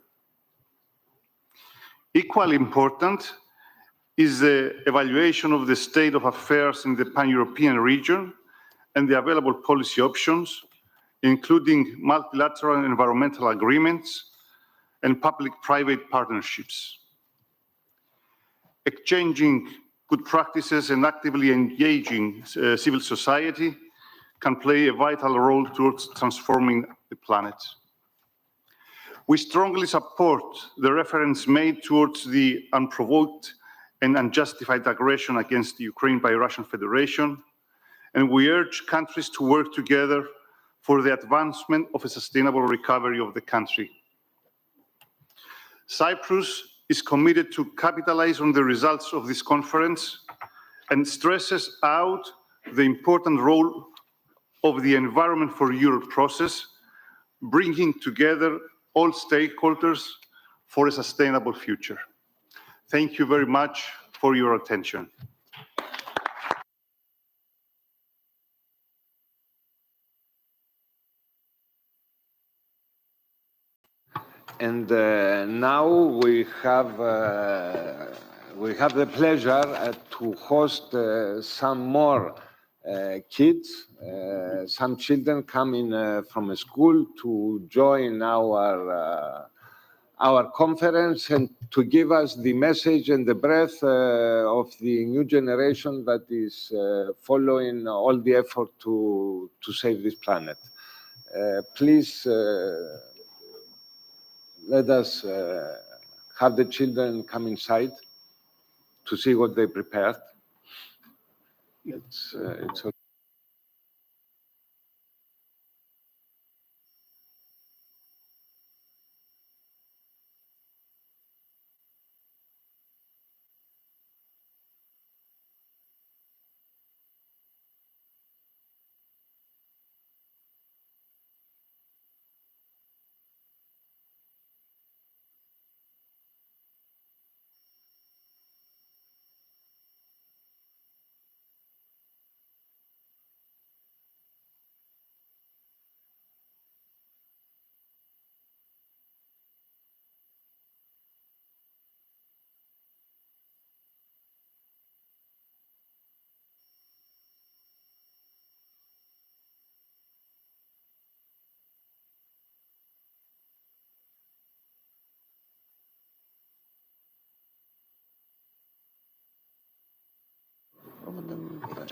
C: Equally important is the evaluation of the state of affairs in the pan-European region and the available policy options, including multilateral environmental agreements and public-private partnerships. Exchanging good practices and actively engaging civil society can play a vital role towards transforming the planet. We strongly support the reference made towards the unprovoked and unjustified aggression against Ukraine by the Russian Federation, and we urge countries to work together for the advancement of a sustainable recovery of the country. Cyprus is committed to capitalize on the results of this conference and stresses out the important role of the Environment for Europe process, bringing together all stakeholders for a sustainable future. Thank you very much for your attention.
B: And now we have the pleasure to host some more kids, some children coming from a school to join our conference and to give us the message and the breath of the new generation that is following all the effort to save this planet. Please let us have the children come inside to see what they prepared. It's okay.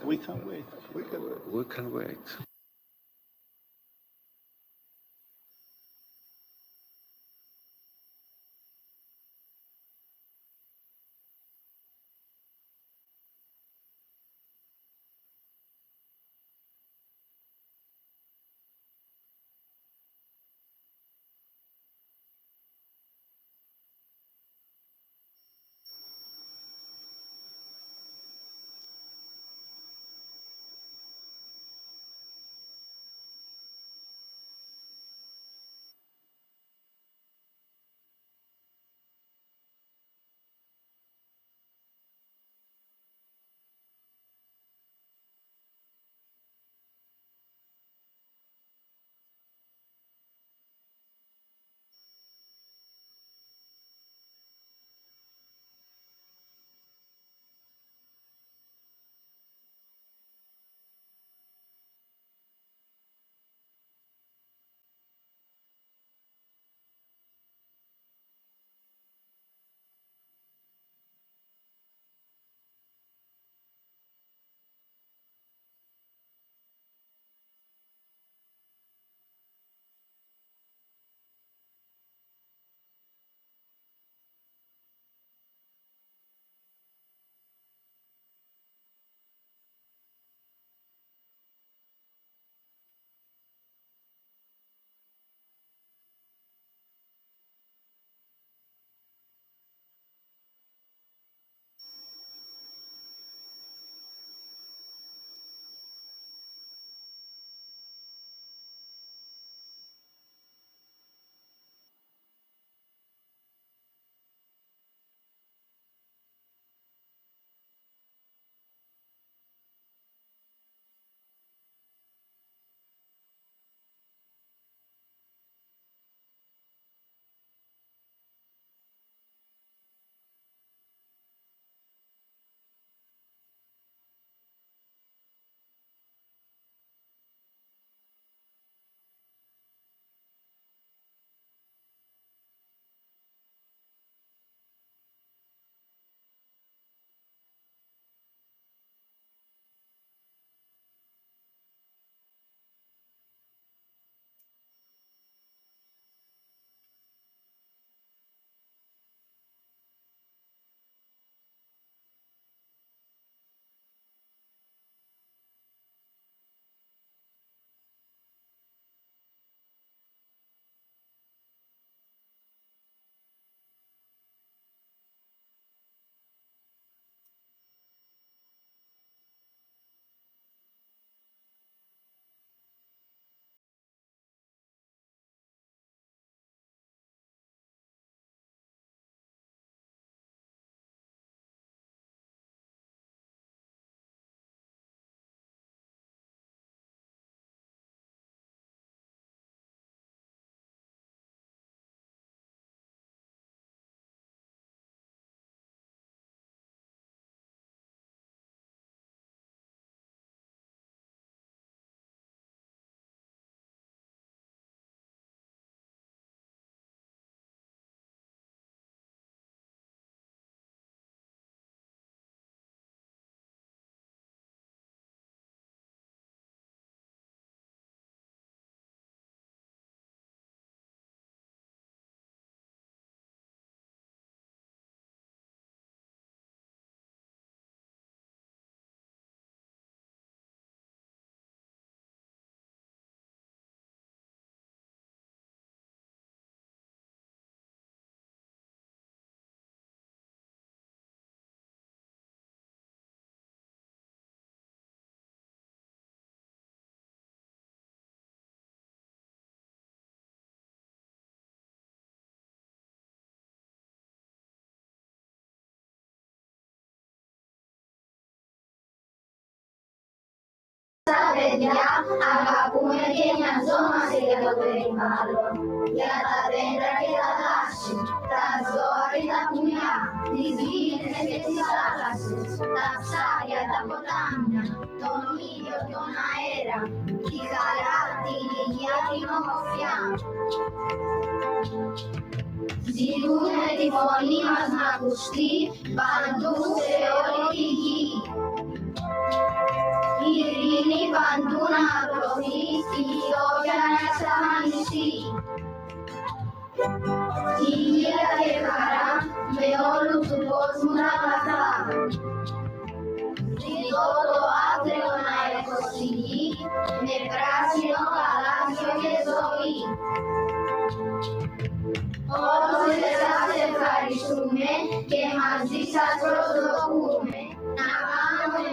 Q: We can wait.
B: We can wait.
A: Sabedia, agapume kenya zoma seria berimbalo. Ya tadenda kita dashi, tazo arita punya, dizini necesitasis, tapsa ya tapotanya, tonomio tona era, kikarati yaki no mofiam. Zidune di foni mas nagusti, bantu seoriki. Irini banduna profi, iojana samanisi. Iya kekara, meolu tupos murabata. Rigoto atreona ekosigi, me prasino galasio che soi. Oro se sabe farisume, che mazisa prodocume. Navano e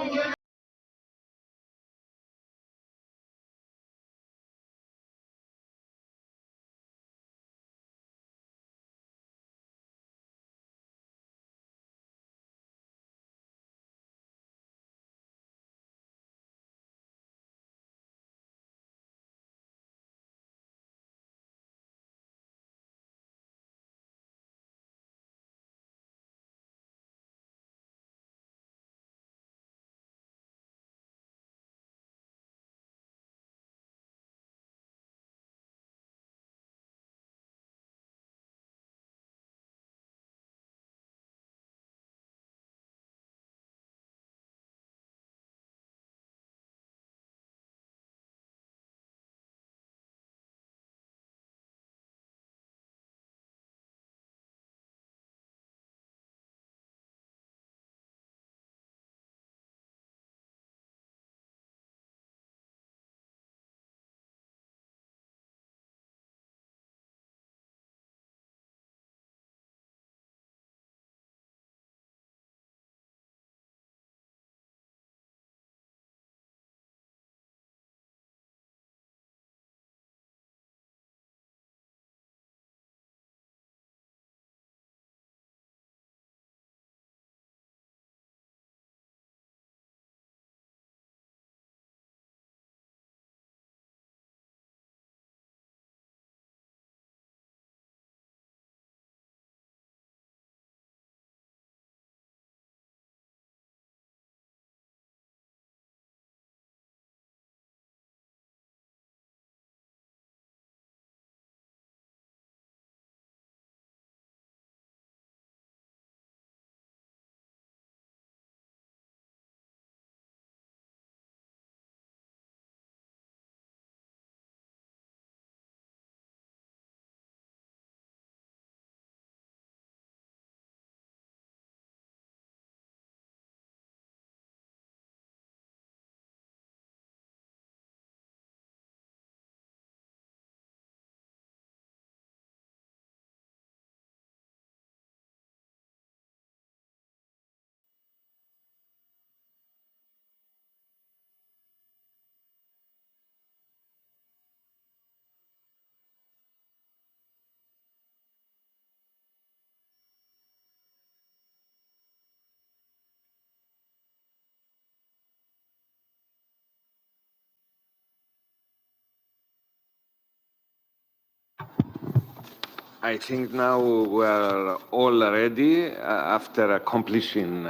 B: I think now we're all ready after accomplishing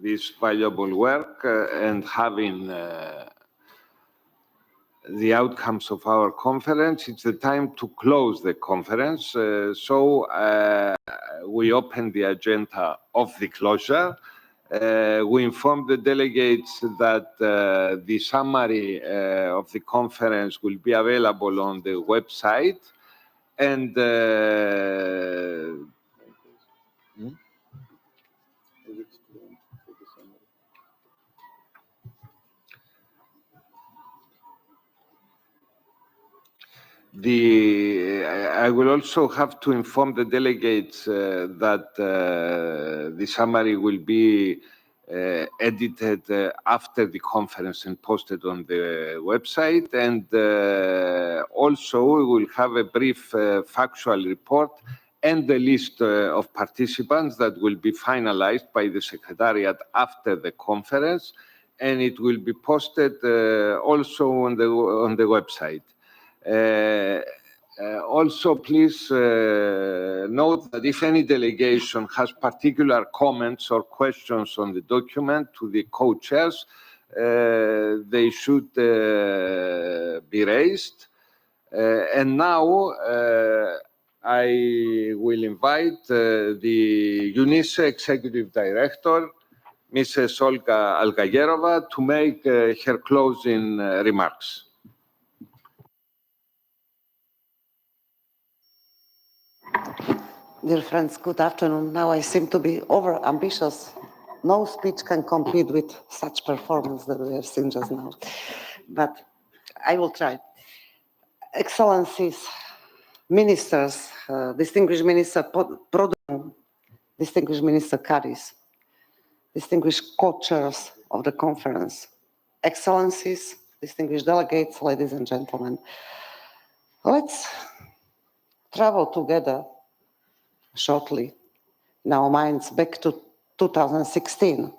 B: this valuable work and having the outcomes of our conference. It's the time to close the conference. We open the agenda of the closure. We inform the delegates that the summary of the conference will be available on the website. And I will also have to inform the delegates that the summary will be edited after the conference and posted on the website. And also we will have a brief factual report and the list of participants that will be finalized by the Secretariat after the conference. and it will be posted also on the website. Also, please note that if any delegation has particular comments or questions on the document to the co-chairs, they should be raised. And now I will invite the UNICE Executive Director, Mrs. Olga Algayerova, to make her closing remarks.
F: Dear friends, good afternoon. Now I seem to be over-ambitious. No speech can compete with such performance that we have seen just now. But I will try. Excellencies, ministers, distinguished Minister Prodom, distinguished Minister Kadis, distinguished co-chairs of the conference, excellencies, distinguished delegates, ladies and gentlemen, let's travel together shortly in our minds back to 2016,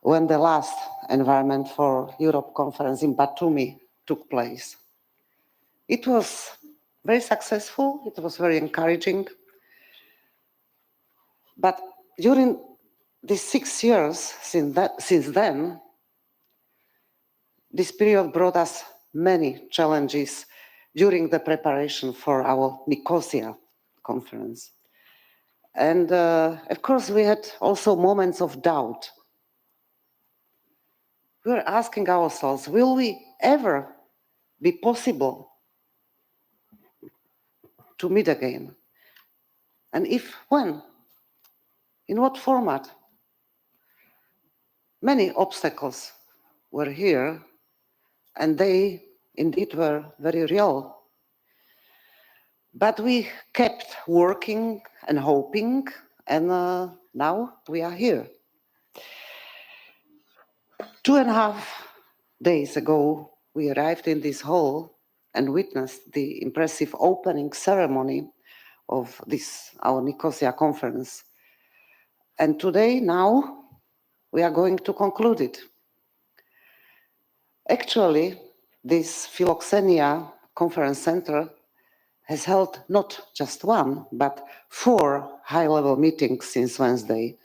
F: when the last Environment for Europe conference in Batumi took place. It was very successful, it was very encouraging, but during these 6 years since then, this period brought us many challenges during the preparation for our Nicosia conference. And of course, we had also moments of doubt. We were asking ourselves, will we ever be possible to meet again? And if, when? In what format? Many obstacles were here, and they indeed were very real. But we kept working and hoping, and now we are here. 2.5 days ago, we arrived in this hall and witnessed the impressive opening ceremony of this, our Nicosia conference. And today, now, we are going to conclude it. Actually, this Philoxenia Conference Center has held not just one, but 4 high-level meetings since Wednesday.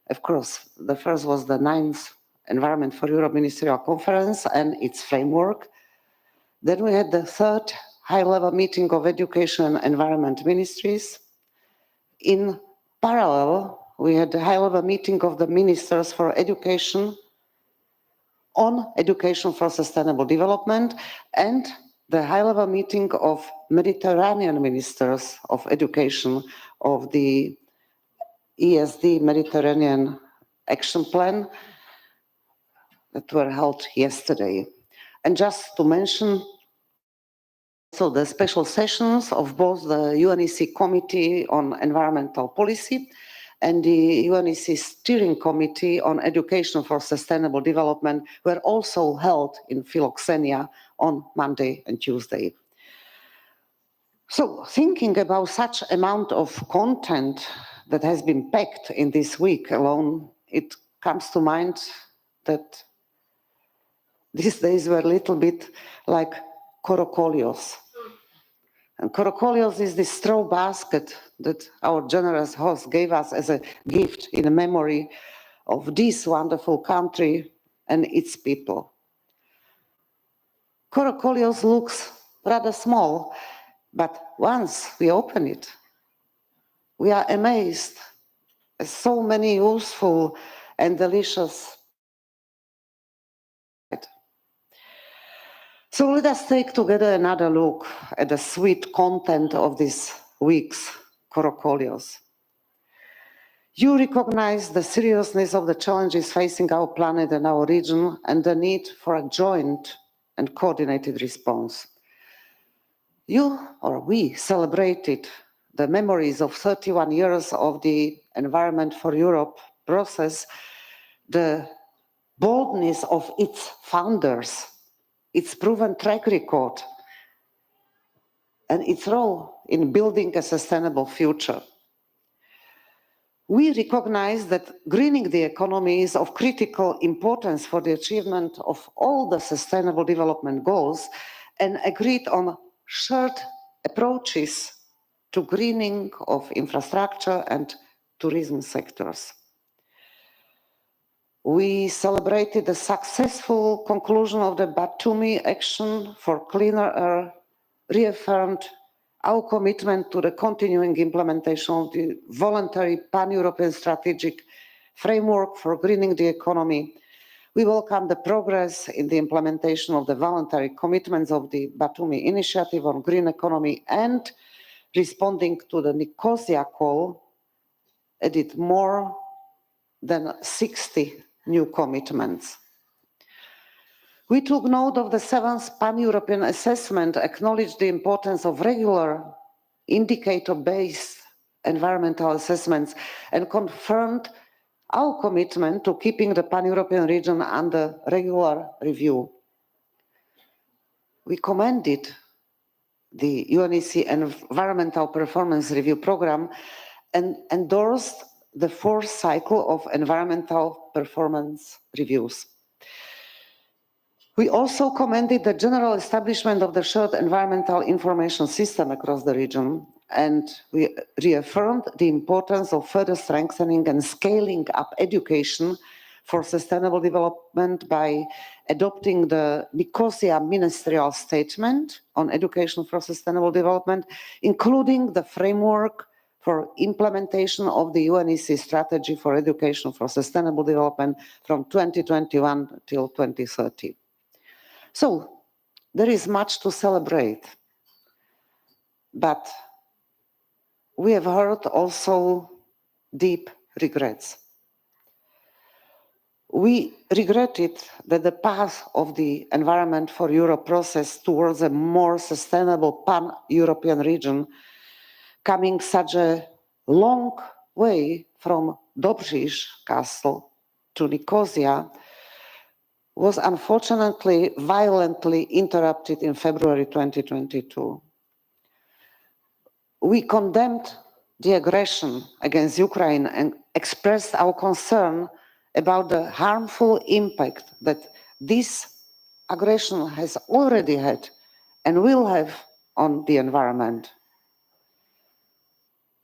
F: Of course, the first was the 9th Environment for Europe Ministerial Conference and its framework. Then we had the 3rd high-level meeting of Education and Environment Ministries. In parallel, we had the high-level meeting of the Ministers for Education on Education for Sustainable Development and the high-level meeting of Mediterranean Ministers of Education of the ESD Mediterranean Action Plan that were held yesterday. And just to mention, so the special sessions of both the UNEC Committee on Environmental Policy and the UNEC Steering Committee on Education for Sustainable Development were also held in Philoxenia on Monday and Tuesday. So thinking about such amount of content that has been packed in this week alone, it comes to mind that these days were a little bit like korokolios. And korokolios is this straw basket that our generous host gave us as a gift in memory of this wonderful country and its people. Korokolios looks rather small, but once we open it, we are amazed at so many useful and delicious. So let us take together another look at the sweet content of this week's korokolios. You recognize the seriousness of the challenges facing our planet and our region and the need for a joint and coordinated response. You or we celebrated the memories of 31 years of the Environment for Europe process, the boldness of its founders, its proven track record, and its role in building a sustainable future. We recognize that greening the economy is of critical importance for the achievement of all the sustainable development goals and agreed on shared approaches to greening of infrastructure and tourism sectors. We celebrated the successful conclusion of the Batumi Action for Cleaner Air, reaffirmed our commitment to the continuing implementation of the voluntary pan-European strategic framework for greening the economy. We welcome the progress in the implementation of the voluntary commitments of the Batumi Initiative on Green Economy, and responding to the Nicosia call, added more than 60 new commitments. We took note of the 7th Pan-European Assessment, acknowledged the importance of regular indicator-based environmental assessments, and confirmed our commitment to keeping the Pan-European region under regular review. We commended the UNEC Environmental Performance Review Programme and endorsed the 4th cycle of environmental performance reviews. We also commended the general establishment of the shared environmental information system across the region, and we reaffirmed the importance of further strengthening and scaling up education for sustainable development by adopting the Nicosia Ministerial Statement on Education for Sustainable Development, including the framework for implementation of the UNEC Strategy for Education for Sustainable Development from 2021 till 2030. So there is much to celebrate, but we have heard also deep regrets. We regretted that the path of the Environment for Europe process towards a more sustainable pan-European region, coming such a long way from Dobrzysz Castle to Nicosia, was unfortunately violently interrupted in February 2022. We condemned the aggression against Ukraine and expressed our concern about the harmful impact that this aggression has already had and will have on the environment.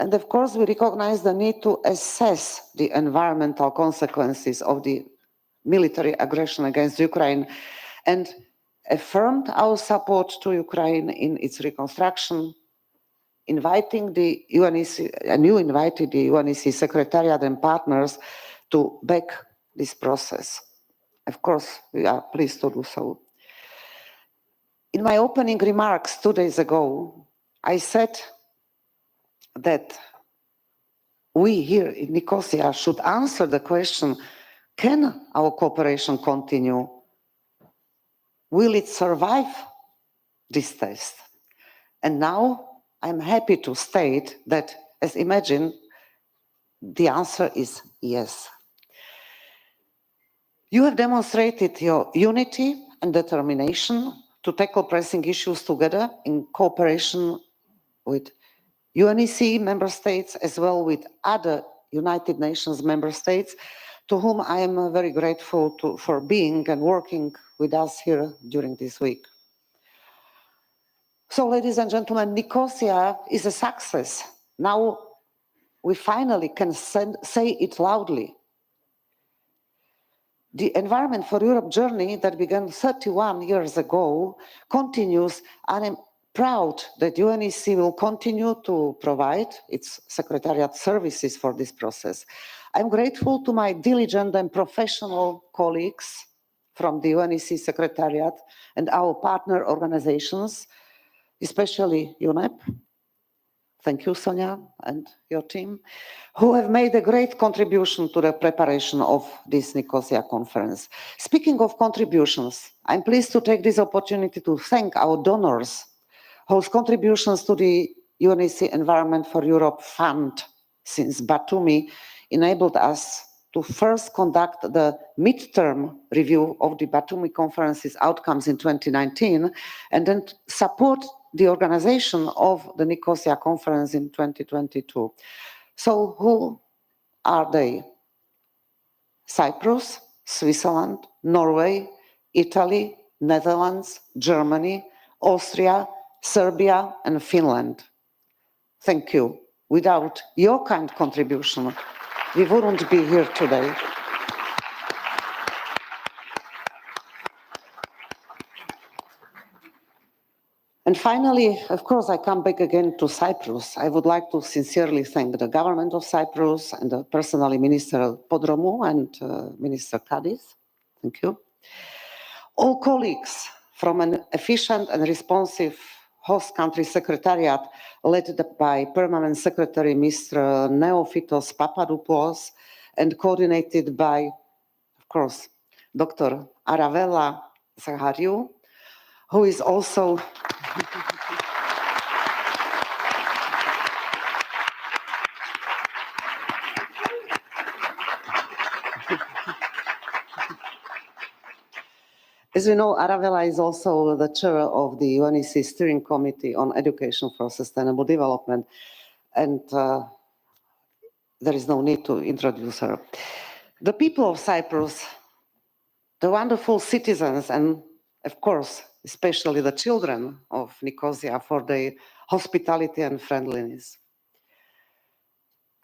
F: And of course, we recognize the need to assess the environmental consequences of the military aggression against Ukraine, and affirmed our support to Ukraine in its reconstruction, inviting the UNEC, and you invited the UNEC Secretariat and partners to back this process. Of course, we are pleased to do so. In my opening remarks 2 days ago, I said that we here in Nicosia should answer the question, can our cooperation continue? Will it survive this test? And now I'm happy to state that, as imagined, the answer is yes. You have demonstrated your unity and determination to tackle pressing issues together in cooperation with UNEC member states, as well with other United Nations member states, to whom I am very grateful for being and working with us here during this week. So, ladies and gentlemen, Nicosia is a success. Now we finally can say it loudly. The Environment for Europe journey that began 31 years ago continues, and I'm proud that UNEC will continue to provide its secretariat services for this process. I'm grateful to my diligent and professional colleagues from the UNEC Secretariat and our partner organizations, especially UNEP. Thank you, Sonia, and your team, who have made a great contribution to the preparation of this Nicosia conference. Speaking of contributions, I'm pleased to take this opportunity to thank our donors, whose contributions to the UNEC Environment for Europe Fund since Batumi enabled us to first conduct the midterm review of the Batumi conference's outcomes in 2019, and then support the organization of the Nicosia conference in 2022. So who are they? Cyprus, Switzerland, Norway, Italy, Netherlands, Germany, Austria, Serbia, and Finland. Thank you. Without your kind contribution, we wouldn't be here today. And finally, of course, I come back again to Cyprus. I would like to sincerely thank the government of Cyprus and personally Minister Podromu and Minister Kadis. Thank you. All colleagues from an efficient and responsive host country secretariat led by Permanent Secretary Mr. Neophytos Papadopoulos and coordinated by, of course, Dr. Aravella Zachariou, who is also As you know, Aravella is also the chair of the UNEC Steering Committee on Education for Sustainable Development, and there is no need to introduce her. The people of Cyprus, the wonderful citizens, and of course, especially the children of Nicosia for their hospitality and friendliness.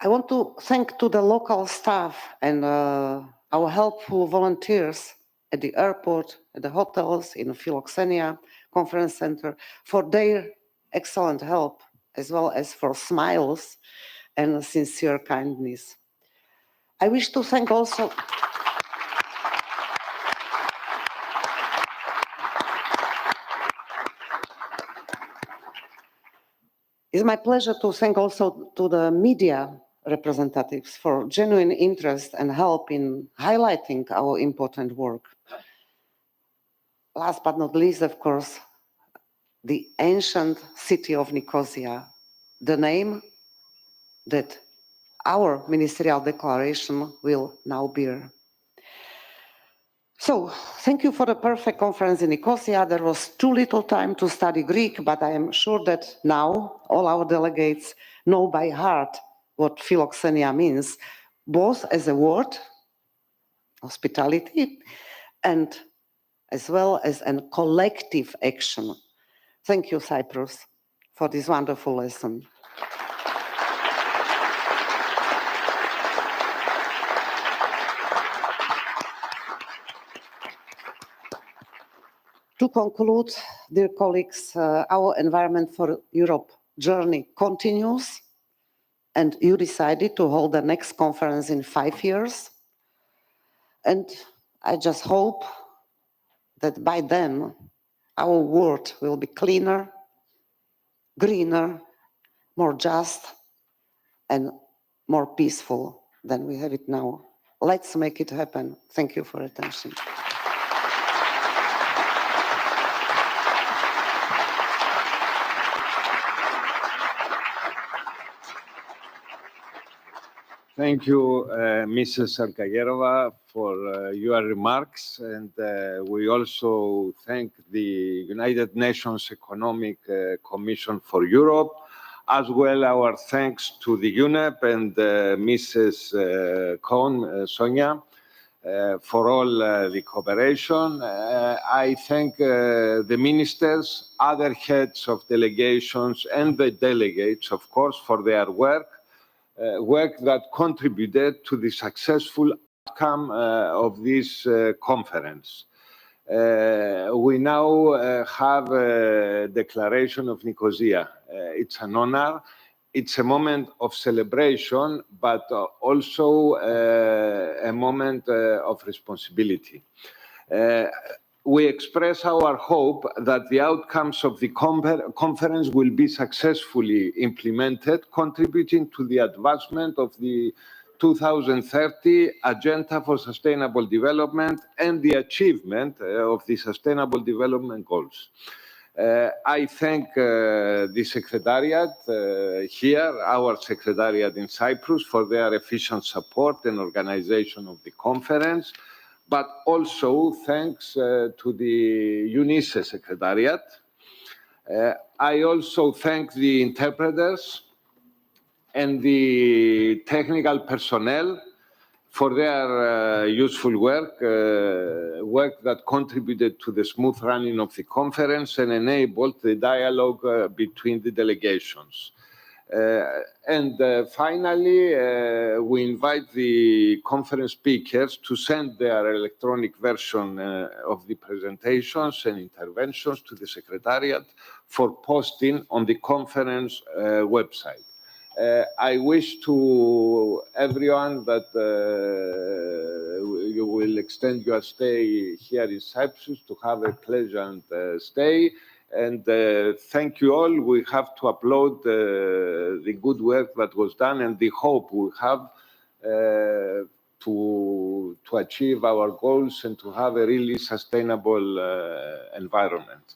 F: I want to thank to the local staff and our helpful volunteers at the airport, at the hotels, in Philoxenia Conference Center, for their excellent help, as well as for smiles and sincere kindness. I wish to thank also It's my pleasure to thank also to the media representatives for genuine interest and help in highlighting our important work. Last but not least, of course, the ancient city of Nicosia, the name that our ministerial declaration will now bear. So, thank you for the perfect conference in Nicosia. There was too little time to study Greek, but I am sure that now all our delegates know by heart what philoxenia means, both as a word, hospitality, and as well as a collective action. Thank you, Cyprus, for this wonderful lesson. To conclude, dear colleagues, our Environment for Europe journey continues, and you decided to hold the next conference in 5 years. And I just hope that by then, our world will be cleaner, greener, more just, and more peaceful than we have it now. Let's make it happen. Thank you for attention.
B: Thank you, Mrs. Sarkagerova, for your remarks. And we also thank the United Nations Economic Commission for Europe, as well our thanks to the UNEP and Mrs. Kohn, Sonia, for all the cooperation. I thank the ministers, other heads of delegations, and the delegates, of course, for their work that contributed to the successful outcome of this conference. We now have a declaration of Nicosia. It's an honor. It's a moment of celebration, but also a moment of responsibility. We express our hope that the outcomes of the conference will be successfully implemented, contributing to the advancement of the 2030 Agenda for Sustainable Development and the achievement of the Sustainable Development Goals. I thank the Secretariat here, our Secretariat in Cyprus, for their efficient support and organization of the conference, but also thanks to the UNICE Secretariat. I also thank the interpreters and the technical personnel for their useful work that contributed to the smooth running of the conference and enabled the dialogue between the delegations. Finally, we invite the conference speakers to send their electronic version of the presentations and interventions to the Secretariat for posting on the conference website. I wish to everyone that you will extend your stay here in Cyprus to have a pleasant stay. And thank you all. We have to applaud the good work that was done and the hope we have to achieve our goals and to have a really sustainable environment.